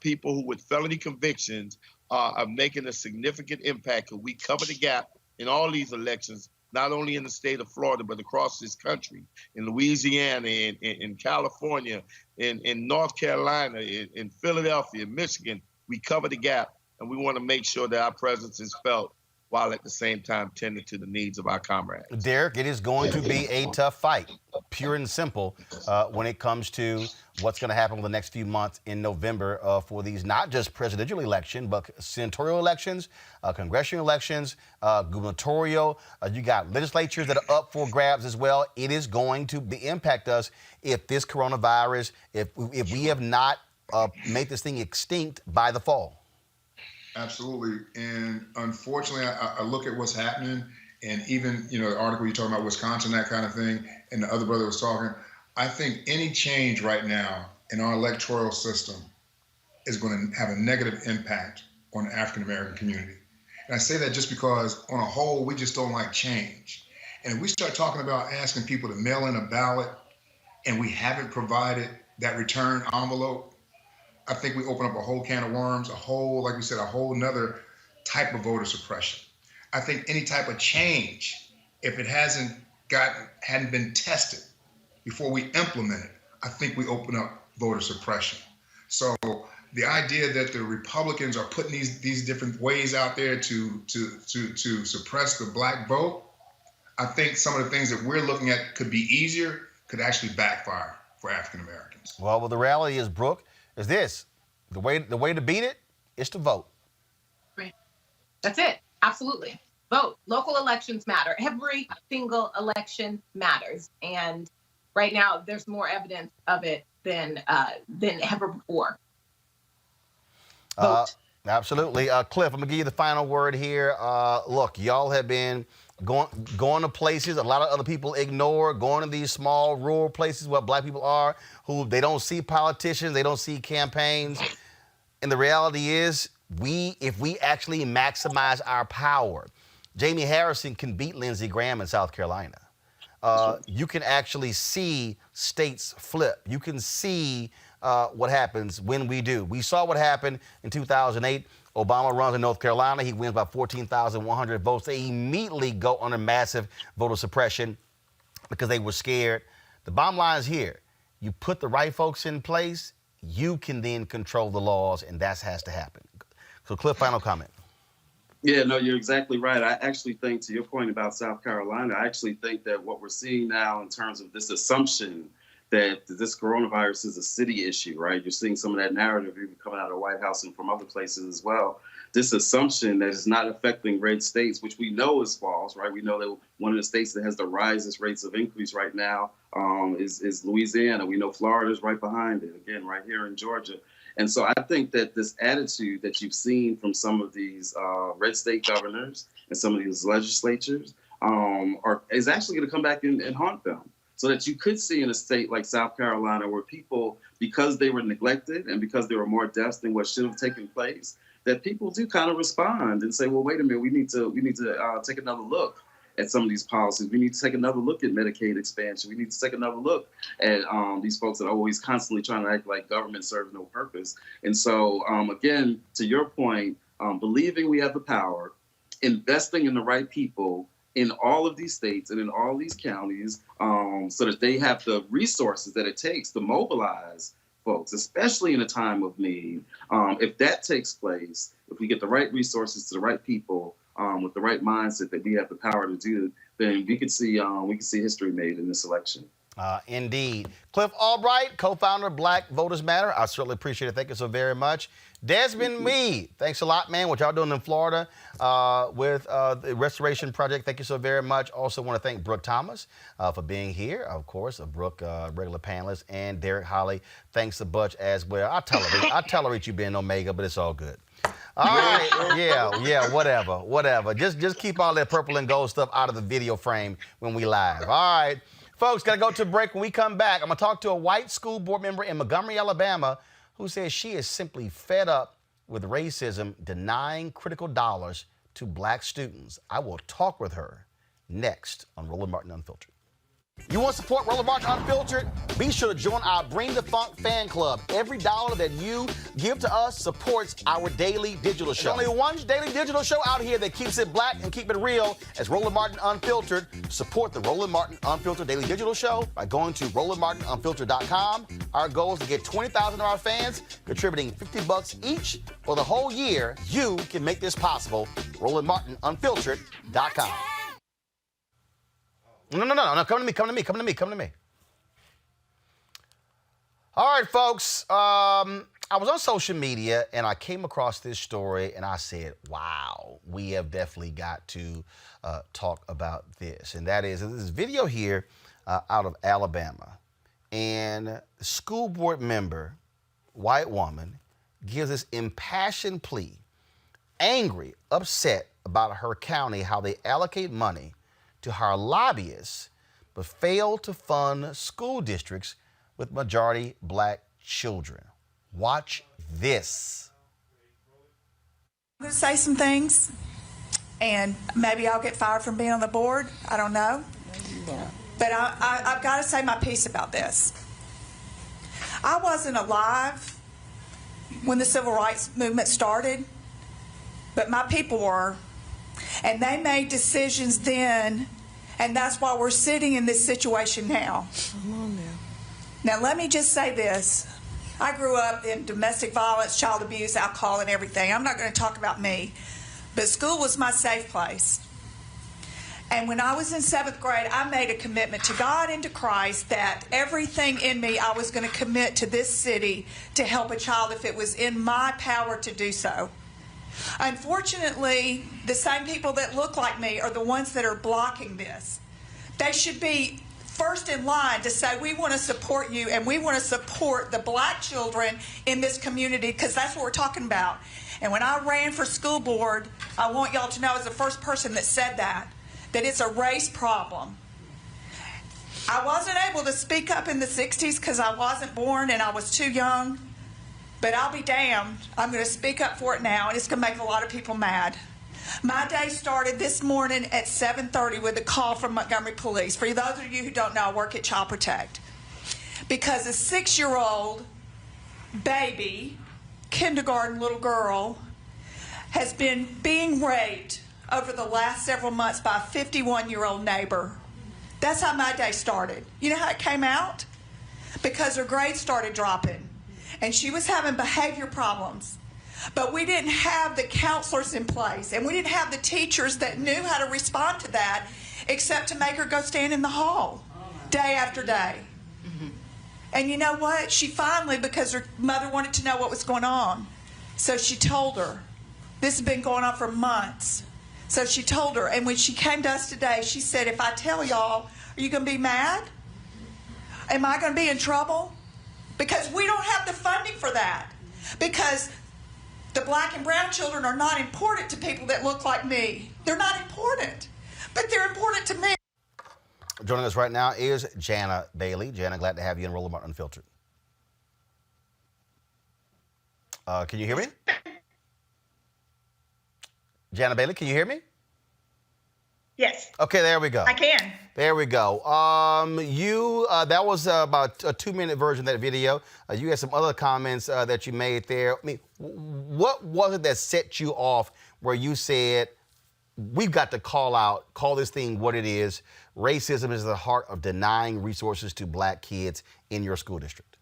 people who with felony convictions are making a significant impact. Because we cover the gap in all these elections, not only in the state of Florida, but across this country, in Louisiana, in California, in North Carolina, in Philadelphia, Michigan. We cover the gap, and we want to make sure that our presence is felt while at the same time tending to the needs of our comrades. Derek, it is going to be a tough fight, pure and simple, when it comes to what's going to happen over the next few months in November for these not just presidential elections, but senatorial elections, congressional elections, gubernatorial. You got legislatures that are up for grabs as well. It is going to impact us if this coronavirus, if we have not made this thing extinct by the fall. Absolutely. And unfortunately, I look at what's happening, and even, the article you're talking about, Wisconsin, that kind of thing, and the other brother was talking, I think any change right now in our electoral system is going to have a negative impact on the African-American community. And I say that just because on a whole, we just don't like change. And if we start talking about asking people to mail in a ballot and we haven't provided that return envelope, I think we open up a whole can of worms, like we said, a whole nother type of voter suppression. I think any type of change, if it hadn't been tested before we implement it, I think we open up voter suppression. So the idea that the Republicans are putting these different ways out there to suppress the black vote, I think some of the things that we're looking at could be easier, could actually backfire for African Americans. Well, the reality is, Brooke, is this: the way to beat it is to vote. Right. That's it. Absolutely. Vote. Local elections matter. Every single election matters. And right now, there's more evidence of it than ever before. Vote. Absolutely. Cliff, I'm going to give you the final word here. Look, y'all have been going to places a lot of other people ignore, going to these small rural places where black people are, who they don't see politicians, they don't see campaigns. And the reality is, if we actually maximize our power, Jamie Harrison can beat Lindsey Graham in South Carolina. You can actually see states flip. You can see what happens when we do. We saw what happened in 2008. Obama runs in North Carolina. He wins by 14,100 votes. They immediately go under massive voter suppression because they were scared. The bottom line is here. You put the right folks in place, you can then control the laws, and that has to happen. So, Cliff, final comment. Yeah, no, you're exactly right. I actually think, to your point about South Carolina, I actually think that what we're seeing now in terms of this assumption that this coronavirus is a city issue, right? You're seeing some of that narrative even coming out of the White House and from other places as well. This assumption that it's not affecting red states, which we know is false, right? We know that one of the states that has the highest rates of increase right now is Louisiana. We know Florida's right behind it, again, right here in Georgia. And so I think that this attitude that you've seen from some of these red state governors and some of these legislatures is actually going to come back and haunt them. So that you could see in a state like South Carolina where people, because they were neglected and because there were more deaths than what should have taken place, that people do kind of respond and say, well, wait a minute, we need to take another look at some of these policies. We need to take another look at Medicaid expansion. We need to take another look at these folks that are always constantly trying to act like government serves no purpose. And so, again, to your point, believing we have the power, investing in the right people in all of these states and in all these counties so that they have the resources that it takes to mobilize folks, especially in a time of need. If that takes place, if we get the right resources to the right people with the right mindset that we have the power to do, then we could see history made in this election. Indeed. Cliff Albright, co-founder of Black Voters Matter. I certainly appreciate it. Thank you so very much. Desmond Meade, thanks a lot, man. What y'all doing in Florida with the Restoration Project. Thank you so very much. Also want to thank Brooke Thomas for being here. Of course, Brooke, regular panelist, and Derek Holly. Thanks a bunch as well. I tolerate you being Omega, but it's all good. All right, yeah, whatever. Just keep all that purple and gold stuff out of the video frame when we live. All right. Folks, got to go to a break. When we come back, I'm going to talk to a white school board member in Montgomery, Alabama, who says she is simply fed up with racism denying critical dollars to black students. I will talk with her next on Roland Martin Unfiltered. You want to support Roland Martin Unfiltered? Be sure to join our Bring the Funk fan club. Every dollar that you give to us supports our daily digital show. There's only one daily digital show out here that keeps it black and keep it real as Roland Martin Unfiltered. Support the Roland Martin Unfiltered daily digital show by going to RolandMartinUnfiltered.com. Our goal is to get 20,000 of our fans contributing $50 each for the whole year. You can make this possible. RolandMartinUnfiltered.com. No. Come to me. All right, folks. I was on social media and I came across this story and I said, wow, we have definitely got to talk about this. And that is this video here out of Alabama. And the school board member, white woman, gives this impassioned plea, angry, upset about her county, how they allocate money to hire lobbyists, but fail to fund school districts with majority black children. Watch this. I'm going to say some things, and maybe I'll get fired from being on the board. I don't know. But I've got to say my piece about this. I wasn't alive when the civil rights movement started, but my people were. And they made decisions then, and that's why we're sitting in this situation now. Come on now. Now, let me just say this. I grew up in domestic violence, child abuse, alcohol, and everything. I'm not going to talk about me, but school was my safe place. And when I was in 7th grade, I made a commitment to God and to Christ that everything in me I was going to commit to this city to help a child if it was in my power to do so. Unfortunately, the same people that look like me are the ones that are blocking this. They should be first in line to say, we want to support you and we want to support the black children in this community, because that's what we're talking about. And when I ran for school board, I want y'all to know, as the first person that said that that it's a race problem. I wasn't able to speak up in the 60s because I wasn't born and I was too young, but I'll be damned. I'm going to speak up for it now, and it's going to make a lot of people mad. My day started this morning at 7:30 with a call from Montgomery Police. For those of you who don't know, I work at Child Protect. Because a 6-year-old baby, kindergarten little girl, has been being raped over the last several months by a 51-year-old neighbor. That's how my day started. You know how it came out? Because her grades started dropping, and she was having behavior problems. But we didn't have the counselors in place, and we didn't have the teachers that knew how to respond to that, except to make her go stand in the hall day after day. And you know what? She finally, because her mother wanted to know what was going on, so she told her. This has been going on for months. So she told her, and when she came to us today, she said, if I tell y'all, are you going to be mad? Am I going to be in trouble? Because we don't have the funding for that. Because the black and brown children are not important to people that look like me. They're not important, but they're important to me. Joining us right now is Jana Bailey. Jana, glad to have you in Roland Martin Unfiltered. Can you hear me? Jana Bailey, can you hear me? Yes. Okay, there we go. I can. There we go. That was about a 2-minute version of that video. You had some other comments that you made there. I mean, what was it that set you off where you said, we've got to call this thing what it is? Racism is at the heart of denying resources to black kids in your school district.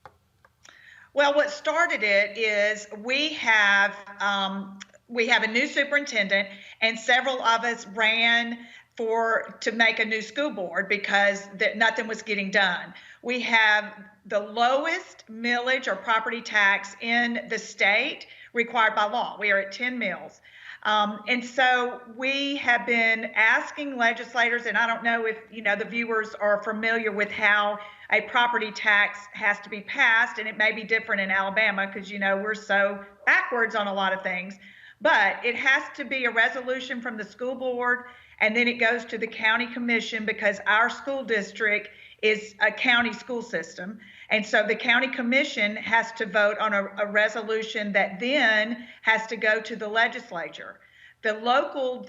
Well, what started it is we have a new superintendent, and several of us ran to make a new school board because nothing was getting done. We have the lowest millage or property tax in the state required by law. We are at 10 mills. And so we have been asking legislators, and I don't know if the viewers are familiar with how a property tax has to be passed, and it may be different in Alabama because we're so backwards on a lot of things. But it has to be a resolution from the school board, and then it goes to the county commission because our school district is a county school system. And so the county commission has to vote on a resolution that then has to go to the legislature. The local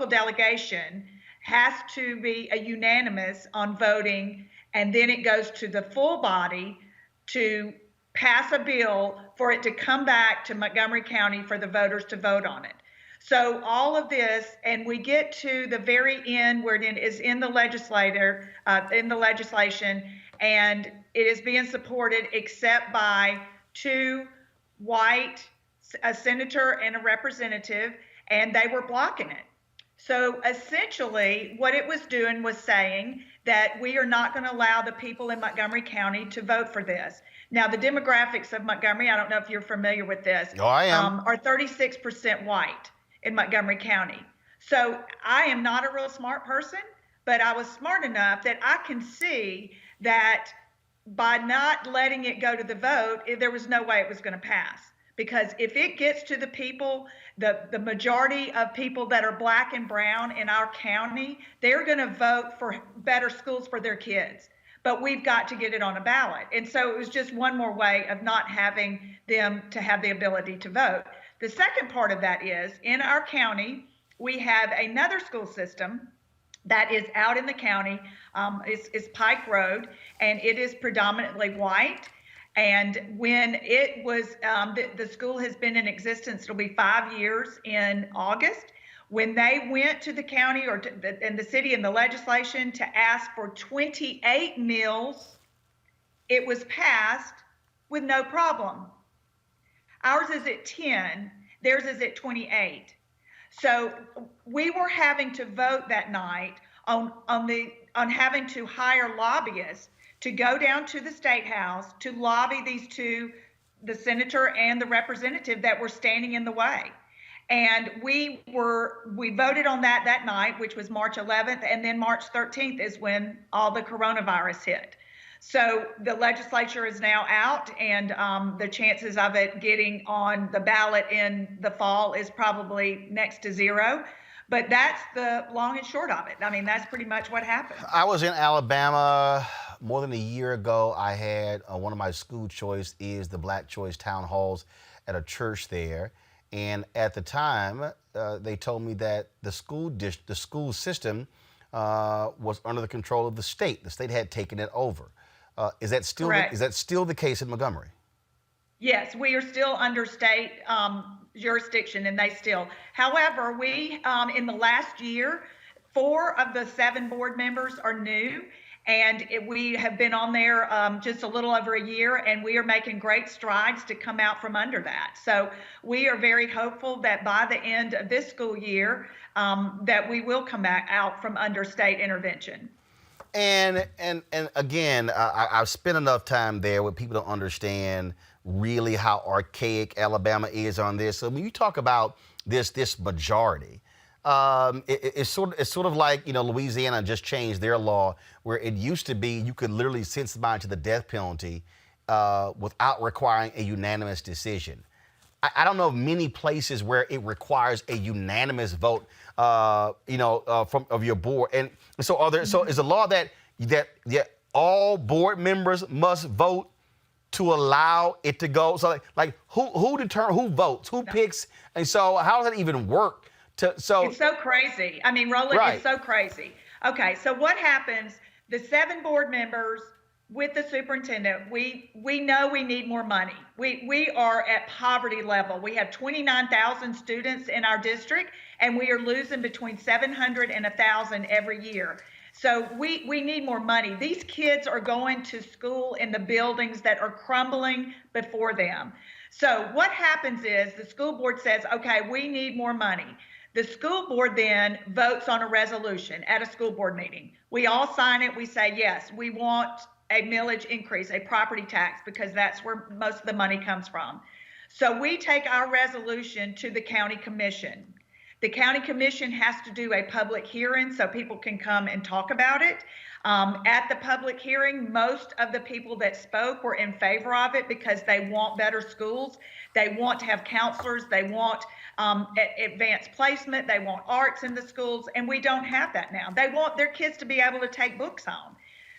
delegation has to be unanimous on voting, and then it goes to the full body to pass a bill for it to come back to Montgomery County for the voters to vote on it. So all of this, and we get to the very end where it is in the legislation, and it is being supported except by 2 white, a senator and a representative, and they were blocking it. So essentially what it was doing was saying that we are not going to allow the people in Montgomery County to vote for this. Now, the demographics of Montgomery, I don't know if you're familiar with this, I am. Are 36% white in Montgomery County. So I am not a real smart person, but I was smart enough that I can see that by not letting it go to the vote, there was no way it was going to pass. Because if it gets to the people, the majority of people that are black and brown in our county, they're going to vote for better schools for their kids. But we've got to get it on a ballot. And so it was just one more way of not having them to have the ability to vote. The second part of that is, in our county, we have another school system that is out in the county. It's Pike Road, and it is predominantly white. And when it was, the school has been in existence, it'll be 5 years in August. When they went to the county and the city and the legislation to ask for 28 mills, it was passed with no problem. Ours is at 10, theirs is at 28. So we were having to vote that night on having to hire lobbyists to go down to the State House to lobby these two, the senator and the representative that were standing in the way. And we voted on that night, which was March 11th, and then March 13th is when all the coronavirus hit. So the legislature is now out, and the chances of it getting on the ballot in the fall is probably next to zero. But that's the long and short of it. I mean, that's pretty much what happened. I was in Alabama more than a year ago. I had one of my school choice is the Black Choice Town Halls at a church there. And at the time, they told me that the school system was under the control of the state. The state had taken it over. Is that still the case in Montgomery? Yes, we are still under state jurisdiction, and they still. However, we in the last year, 4 of the 7 board members are new, and we have been on there just a little over a year, and we are making great strides to come out from under that. So we are very hopeful that by the end of this school year, that we will come back out from under state intervention. And again, I've spent enough time there with people to understand really how archaic Alabama is on this. So when you talk about this majority, it's sort of like, you know, Louisiana just changed their law where it used to be you could literally sentence somebody to the death penalty without requiring a unanimous decision. I don't know of many places where it requires a unanimous vote, of your board. And so so is the law that all board members must vote to allow it to go? So who determines, who votes, who picks? And so how does that even work? It's so crazy. I mean, Roland, it's so crazy. Okay, so what happens, the 7 board members with the superintendent, we know we need more money. We are at poverty level. We have 29,000 students in our district, and we are losing between 700 and 1,000 every year. So we need more money. These kids are going to school in the buildings that are crumbling before them. So what happens is the school board says, okay, we need more money. The school board then votes on a resolution at a school board meeting. We all sign it. We say, yes, we want a millage increase, a property tax, because that's where most of the money comes from. So we take our resolution to the county commission. The county commission has to do a public hearing so people can come and talk about it. At the public hearing, most of the people that spoke were in favor of it because they want better schools. They want to have counselors. They want advanced placement. They want arts in the schools, and we don't have that now. They want their kids to be able to take books home.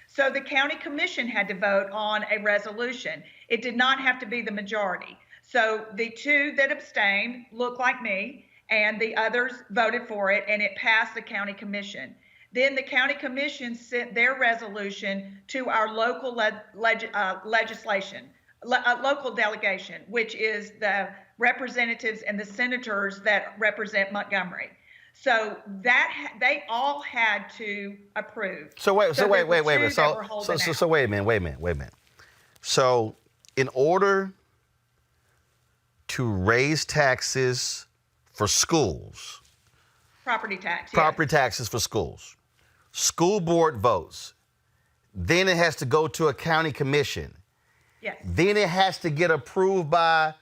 So the county commission had to vote on a resolution. It did not have to be the majority. So the 2 that abstained look like me, and the others voted for it, and it passed the county commission. Then the county commission sent their resolution to our local local delegation, which is the representatives and the senators that represent Montgomery. So that they all had to approve. So wait a minute. So wait a minute. So in order to raise taxes for schools, property taxes for schools, school board votes, then it has to go to a county commission. Yes. Then it has to get approved by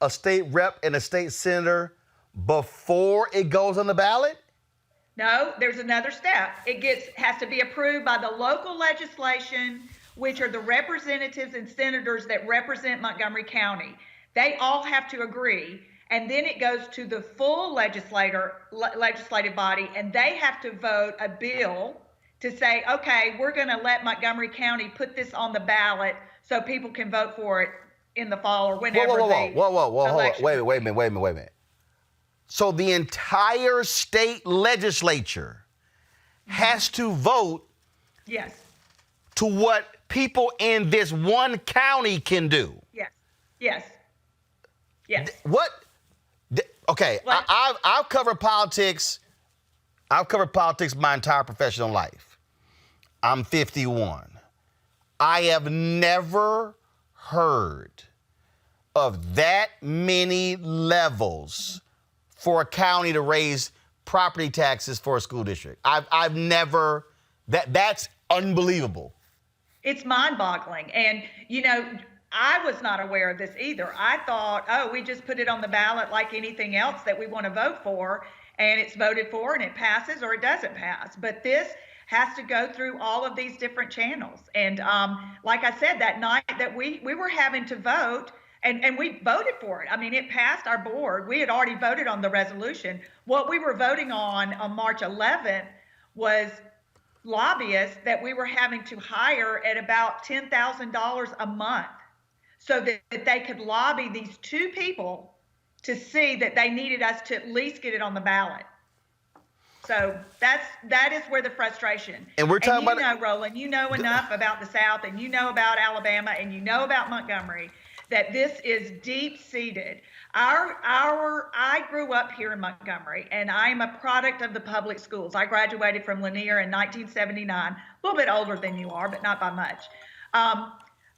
a state rep and a state senator before it goes on the ballot? No, there's another step. Has to be approved by the local legislation, which are the representatives and senators that represent Montgomery County. They all have to agree, and then it goes to the full legislative body, and they have to vote a bill to say, okay, we're going to let Montgomery County put this on the ballot so people can vote for it in the fall or whenever. Whoa. Wait a minute. So the entire state legislature has to vote to what people in this one county can do. Yes. What? Okay, I've covered politics. I've covered politics my entire professional life. I'm 51. I have never heard of that many levels for a county to raise property taxes for a school district. I've never, that's unbelievable. It's mind-boggling. And, I was not aware of this either. I thought, we just put it on the ballot like anything else that we want to vote for, and it's voted for and it passes or it doesn't pass. But this has to go through all of these different channels. And like I said, that night that we were having to vote, And we voted for it. I mean, it passed our board. We had already voted on the resolution. What we were voting on March 11th was lobbyists that we were having to hire at about $10,000 a month so that they could lobby these two people to see that they needed us to at least get it on the ballot. So that is where the frustration. And we're talking about, you know, Roland, you know enough about the South, and you know about Alabama, and you know about Montgomery, that this is deep seated. I grew up here in Montgomery, and I'm a product of the public schools. I graduated from Lanier in 1979, a little bit older than you are, but not by much.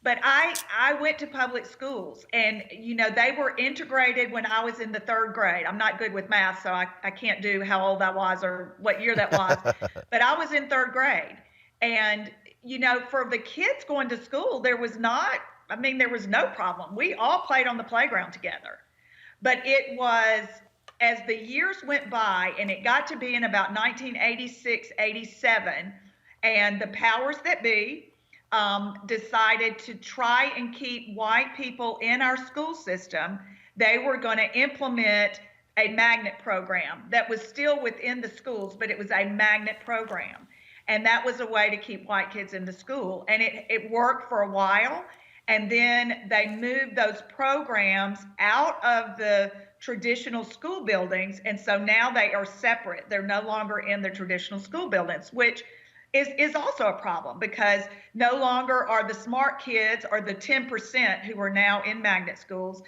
But I went to public schools, and, you know, they were integrated when I was in the 3rd grade. I'm not good with math, so I can't do how old I was or what year that was. But I was in 3rd grade. And, you know, for the kids going to school, there was no problem. We all played on the playground together. But it was, as the years went by, and it got to be in about 1986, 87, and the powers that be decided to try and keep white people in our school system. They were going to implement a magnet program that was still within the schools, but it was a magnet program. And that was a way to keep white kids in the school. And it worked for a while. And then they moved those programs out of the traditional school buildings. And so now they are separate. They're no longer in the traditional school buildings, which is also a problem, because no longer are the smart kids, or the 10% who are now in magnet schools,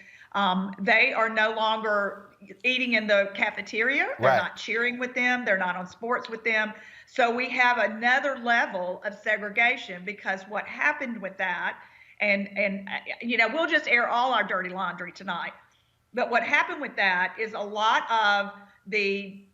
they are no longer eating in the cafeteria. They're not cheering with them. They're not on sports with them. So we have another level of segregation, because what happened with that, and you know, we'll just air all our dirty laundry tonight. But what happened with that is a lot of the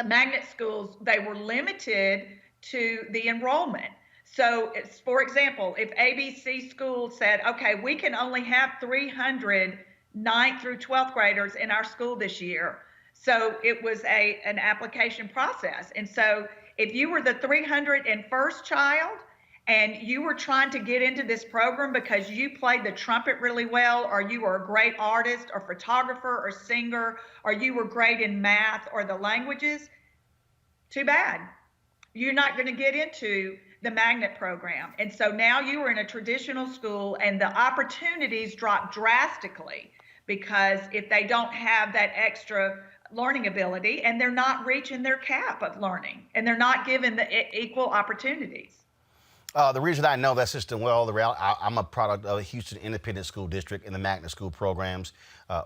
magnet schools, they were limited to the enrollment. So, for example, if ABC school said, okay, we can only have 300 9th through 12th graders in our school this year. So it was an application process. And so if you were the 301st child and you were trying to get into this program because you played the trumpet really well, or you were a great artist or photographer or singer, or you were great in math or the languages, too bad. You're not going to get into the magnet program. And so now you are in a traditional school, and the opportunities drop drastically, because if they don't have that extra learning ability, and they're not reaching their cap of learning, and they're not given the equal opportunities. The reason I know that system well, I'm a product of a Houston Independent School District in the magnet school programs.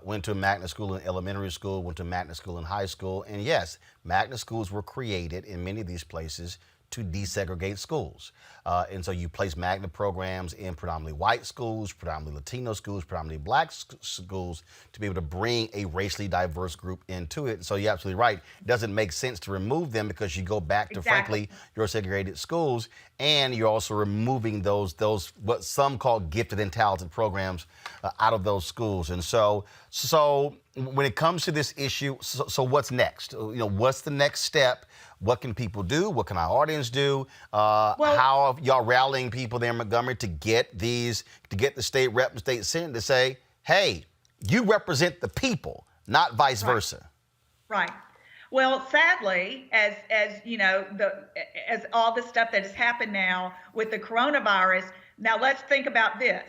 Went to a magnet school in elementary school, went to a magnet school in high school. And yes, magnet schools were created in many of these places to desegregate schools. And so you place magnet programs in predominantly white schools, predominantly Latino schools, predominantly black schools, to be able to bring a racially diverse group into it. And so you're absolutely right. It doesn't make sense to remove them, because you go back to, frankly, your segregated schools, and you're also removing those what some call gifted and talented programs out of those schools. And so when it comes to this issue, so what's next? You know, what's the next step? What can people do? What can our audience do? How are y'all rallying people there in Montgomery to get the state rep and state senate to say, hey, you represent the people, not vice versa? Right. Well, sadly, as you know, as all the stuff that has happened now with the coronavirus, now let's think about this.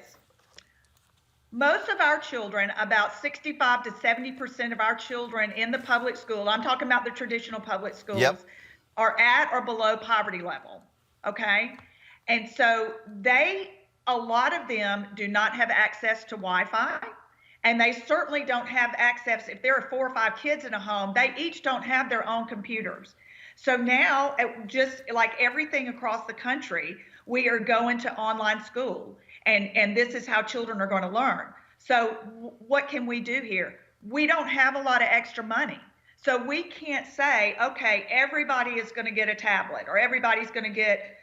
Most of our children, about 65 to 70% of our children in the public school, I'm talking about the traditional public schools, are at or below poverty level, okay? And so a lot of them do not have access to Wi-Fi, and they certainly don't have access, if there are 4 or 5 kids in a home, they each don't have their own computers. So now, just like everything across the country, we are going to online school. And this is how children are going to learn. So what can we do here? We don't have a lot of extra money. So we can't say, okay, everybody is going to get a tablet, or everybody's going to get,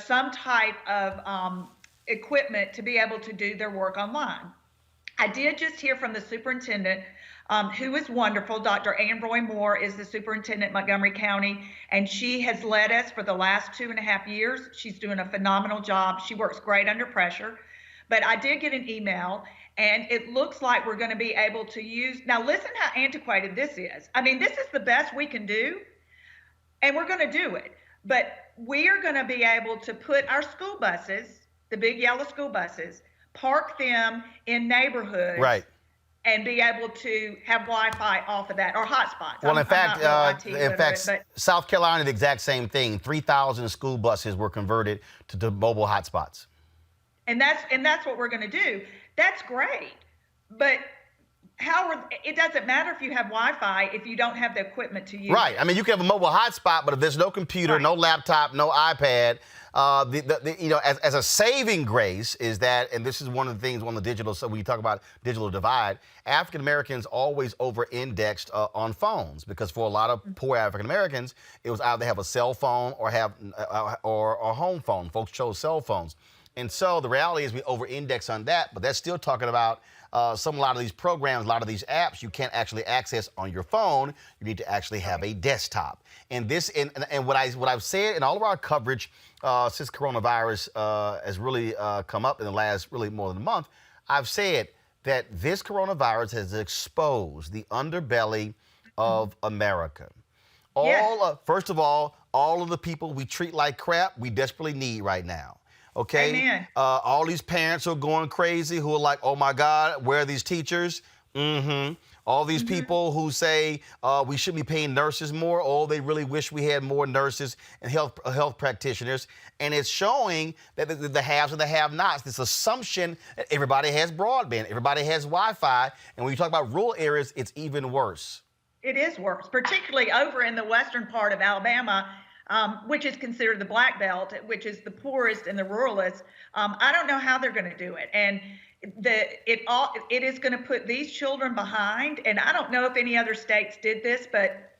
some type of equipment to be able to do their work online. I did just hear from the superintendent, who is wonderful. Dr. Ann Roy Moore is the superintendent in Montgomery County, and she has led us for the last 2.5 years. She's doing a phenomenal job. She works great under pressure. But I did get an email, And it looks like we're going to be able to use, now listen how antiquated this is. I mean, this is the best we can do, and we're going to do it. But we are going to be able to put our school buses, the big yellow school buses, park them in neighborhoods. Right. And be able to have Wi-Fi off of that, or hotspots. Well, in fact, but South Carolina did the exact same thing. 3,000 school buses were converted to mobile hotspots. And that's what we're going to do. That's great, but it doesn't matter if you have Wi-Fi if you don't have the equipment to use. Right. I mean, you can have a mobile hotspot, but if there's no computer, no laptop, no iPad, as a saving grace is that, and this is one of the things on the digital. So when you talk about digital divide, African Americans always over-indexed on phones, because for a lot of poor African Americans, it was either have a cell phone or have or a home phone. Folks chose cell phones. And so the reality is we over-index on that, but that's still talking about a lot of these programs, a lot of these apps you can't actually access on your phone. You need to actually have a desktop. And this, and what I've said in all of our coverage since coronavirus has really come up in the last really more than a month, I've said that this coronavirus has exposed the underbelly of America. First of all of the people we treat like crap, we desperately need right now. Okay. Amen. All these parents are going crazy who are like, oh my God, where are these teachers? All these people who say we should be paying nurses more. Oh, they really wish we had more nurses and health practitioners. And it's showing that the haves and the have-nots, this assumption that everybody has broadband, everybody has Wi-Fi. And when you talk about rural areas, it's even worse. It is worse, particularly over in the western part of Alabama, which is considered the Black Belt, which is the poorest and the ruralist. I don't know how they're going to do it. And it is going to put these children behind. And I don't know if any other states did this, but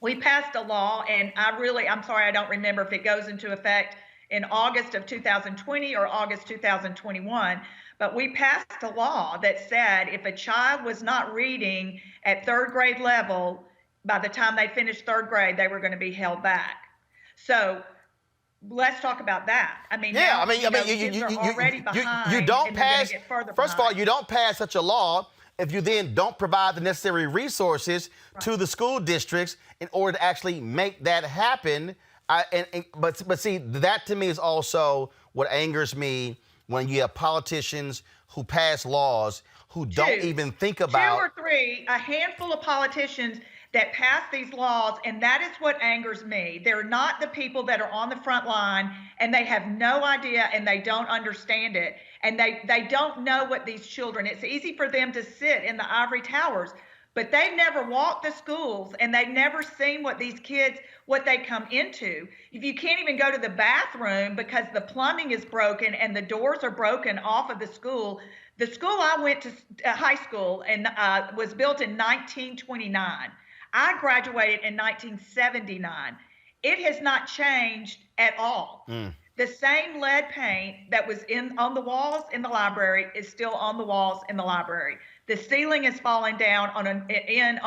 we passed a law, and I'm sorry, I don't remember if it goes into effect in August of 2020 or August 2021. But we passed a law that said if a child was not reading at third grade level, by the time they finished third grade, they were going to be held back. So let's talk about that. I mean, kids are already behind. You don't pass. First of all, behind. you don't pass such a law if you then don't provide the necessary resources to the school districts in order to actually make that happen. But see, that to me is also what angers me when you have politicians who pass laws who don't even think about. 2 or 3, a handful of politicians that pass these laws, and that is what angers me. They're not the people that are on the front line, and they have no idea, and they don't understand it, and they don't know what these children. It's easy for them to sit in the ivory towers, but they've never walked the schools, and they've never seen what these kids, what they come into. If you can't even go to the bathroom because the plumbing is broken and the doors are broken off of the school I went to high school and was built in 1929. I graduated in 1979. It has not changed at all. The same lead paint that was on the walls in the library is still on the walls in the library. The ceiling is falling down on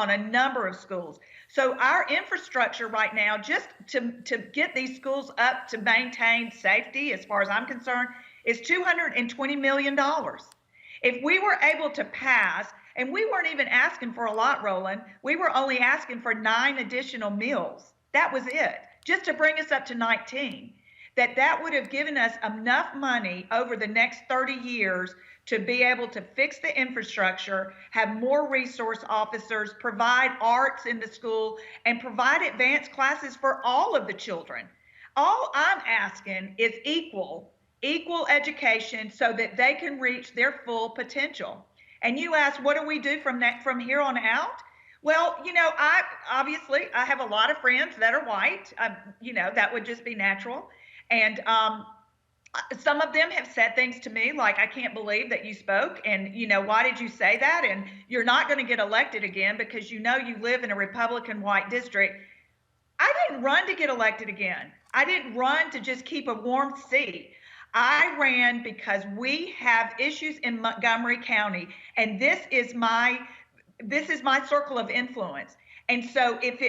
a number of schools. So our infrastructure right now, just to get these schools up to maintain safety, as far as I'm concerned, is $220 million. If we were able to pass, and we weren't even asking for a lot, Roland. We were only asking for 9 additional meals. That was it, just to bring us up to 19. That would have given us enough money over the next 30 years to be able to fix the infrastructure, have more resource officers, provide arts in the school, and provide advanced classes for all of the children. All I'm asking is equal education so that they can reach their full potential. And you ask, what do we do from here on out? Well, I have a lot of friends that are white. That would just be natural. And some of them have said things to me like, I can't believe that you spoke. And, why did you say that? And you're not going to get elected again because you live in a Republican white district. I didn't run to get elected again. I didn't run to just keep a warm seat. I ran because we have issues in Montgomery County, and this is my circle of influence. And so if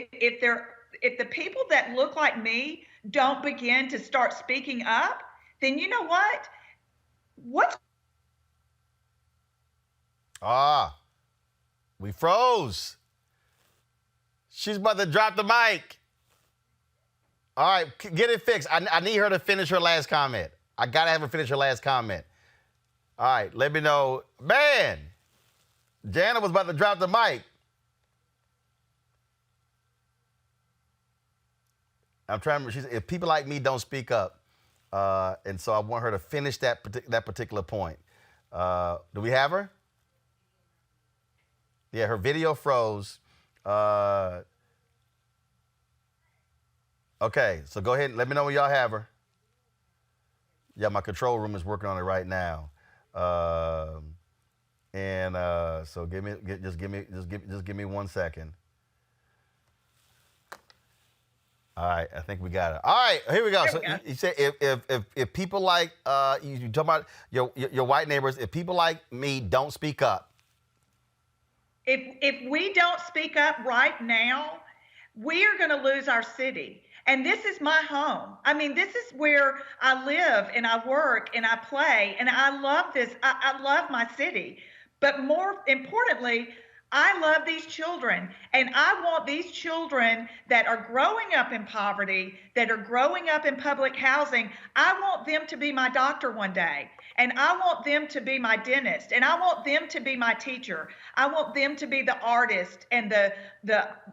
the people that look like me don't begin to start speaking up, then you know what? We froze. She's about to drop the mic. All right, get it fixed. I need her to finish her last comment. I got to have her finish her last comment. All right, let me know. Man, Jana was about to drop the mic. I'm trying to, if people like me don't speak up, and so I want her to finish that particular point. Do we have her? Yeah, her video froze. Okay, so go ahead and let me know when y'all have her. Yeah, my control room is working on it right now. So just give me 1 second. All right, I think we got it. All right, here we go. So you said if people like you talk about your white neighbors, if people like me don't speak up. If we don't speak up right now, we are going to lose our city. And this is my home. I mean, this is where I live and I work and I play. And I love this. I love my city. But more importantly, I love these children. And I want these children that are growing up in poverty, that are growing up in public housing, I want them to be my doctor one day. And I want them to be my dentist. And I want them to be my teacher. I want them to be the artist and the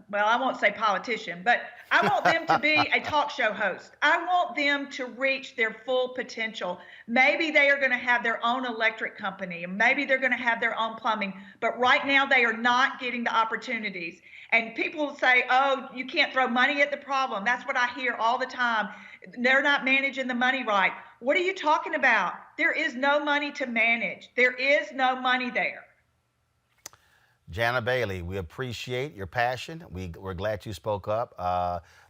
well, I won't say politician, but I want them to be a talk show host. I want them to reach their full potential. Maybe they are going to have their own electric company, and maybe they're going to have their own plumbing, but right now they are not getting the opportunities. And people say, oh, you can't throw money at the problem. That's what I hear all the time. They're not managing the money right. What are you talking about? There is no money to manage. There is no money there. Jana Bailey, we appreciate your passion. We're glad you spoke up.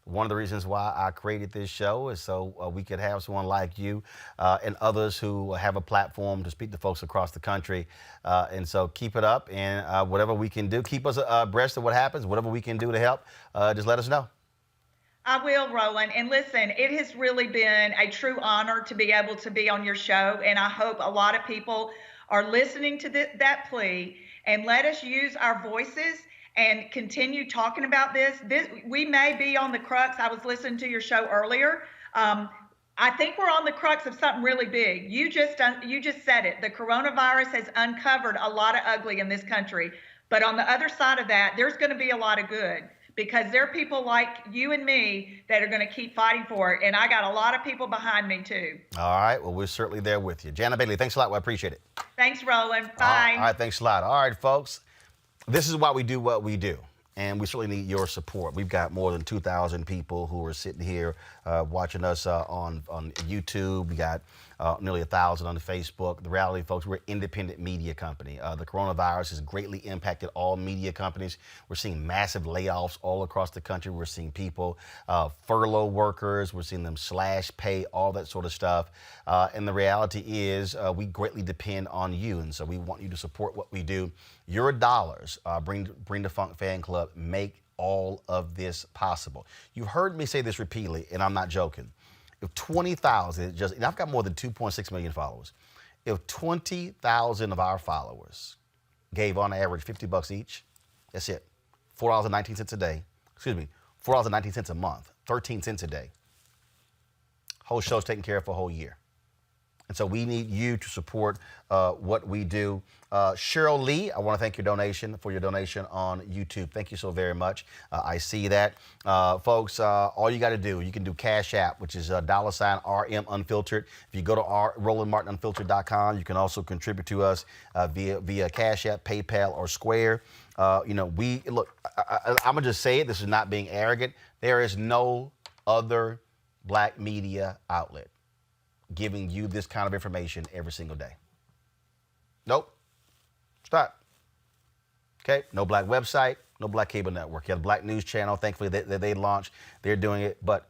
One of the reasons why I created this show is so we could have someone like you and others who have a platform to speak to folks across the country. And so keep it up, and whatever we can do, keep us abreast of what happens. Whatever we can do to help, just let us know. I will, Roland. And listen, it has really been a true honor to be able to be on your show. And I hope a lot of people are listening to that plea, and let us use our voices and continue talking about this. We may be on the crux. I was listening to your show earlier. I think we're on the crux of something really big. You just said it. The coronavirus has uncovered a lot of ugly in this country. But on the other side of that, there's going to be a lot of good, because there are people like you and me that are going to keep fighting for it. And I got a lot of people behind me, too. All right. Well, we're certainly there with you. Jana Bailey, thanks a lot. We appreciate it. Thanks, Roland. Bye. All right. Thanks a lot. All right, folks. This is why we do what we do. And we certainly need your support. We've got more than 2,000 people who are sitting here watching us on YouTube. We got nearly 1,000 on Facebook. The reality, folks, we're an independent media company. The coronavirus has greatly impacted all media companies. We're seeing massive layoffs all across the country. We're seeing people furlough workers. We're seeing them slash pay, all that sort of stuff. And the reality is we greatly depend on you. And so we want you to support what we do. Your dollars, Bring the Funk Fan Club, make all of this possible. You've heard me say this repeatedly, and I'm not joking. If 20,000, and I've got more than 2.6 million followers. If 20,000 of our followers gave on average $50 each, that's it. $4.19 a day. Excuse me, $4.19 a month, 13 cents a day. Whole show's taken care of for a whole year. And so we need you to support what we do. Cheryl Lee, I want to thank your donation on YouTube. Thank you so very much. I see that. Folks, all you got to do, you can do Cash App, which is $RM Unfiltered. If you go to RolandMartinUnfiltered.com, you can also contribute to us via Cash App, PayPal, or Square. I'm going to just say it. This is not being arrogant. There is no other black media outlet giving you this kind of information every single day. Nope. Stop. Okay? No black website, no black cable network. You have a black news channel. Thankfully, they launched. They're doing it. But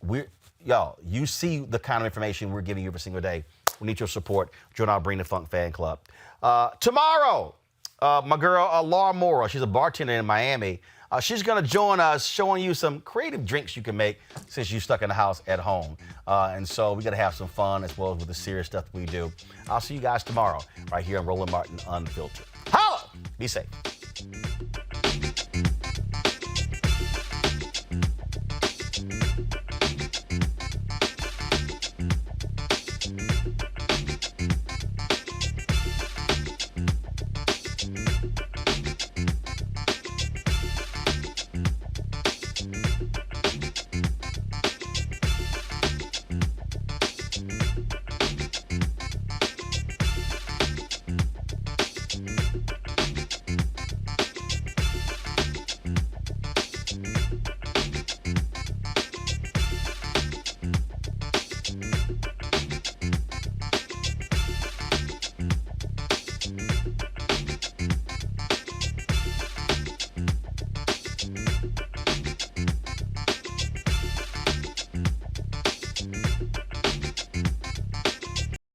you see the kind of information we're giving you every single day. We need your support. Join our Bring the Funk Fan Club. Tomorrow, my girl, Laura Morrow, she's a bartender in Miami. She's going to join us showing you some creative drinks you can make since you're stuck in the house at home. And so we got to have some fun as well as with the serious stuff we do. I'll see you guys tomorrow right here on Roland Martin Unfiltered. Holla! Be safe.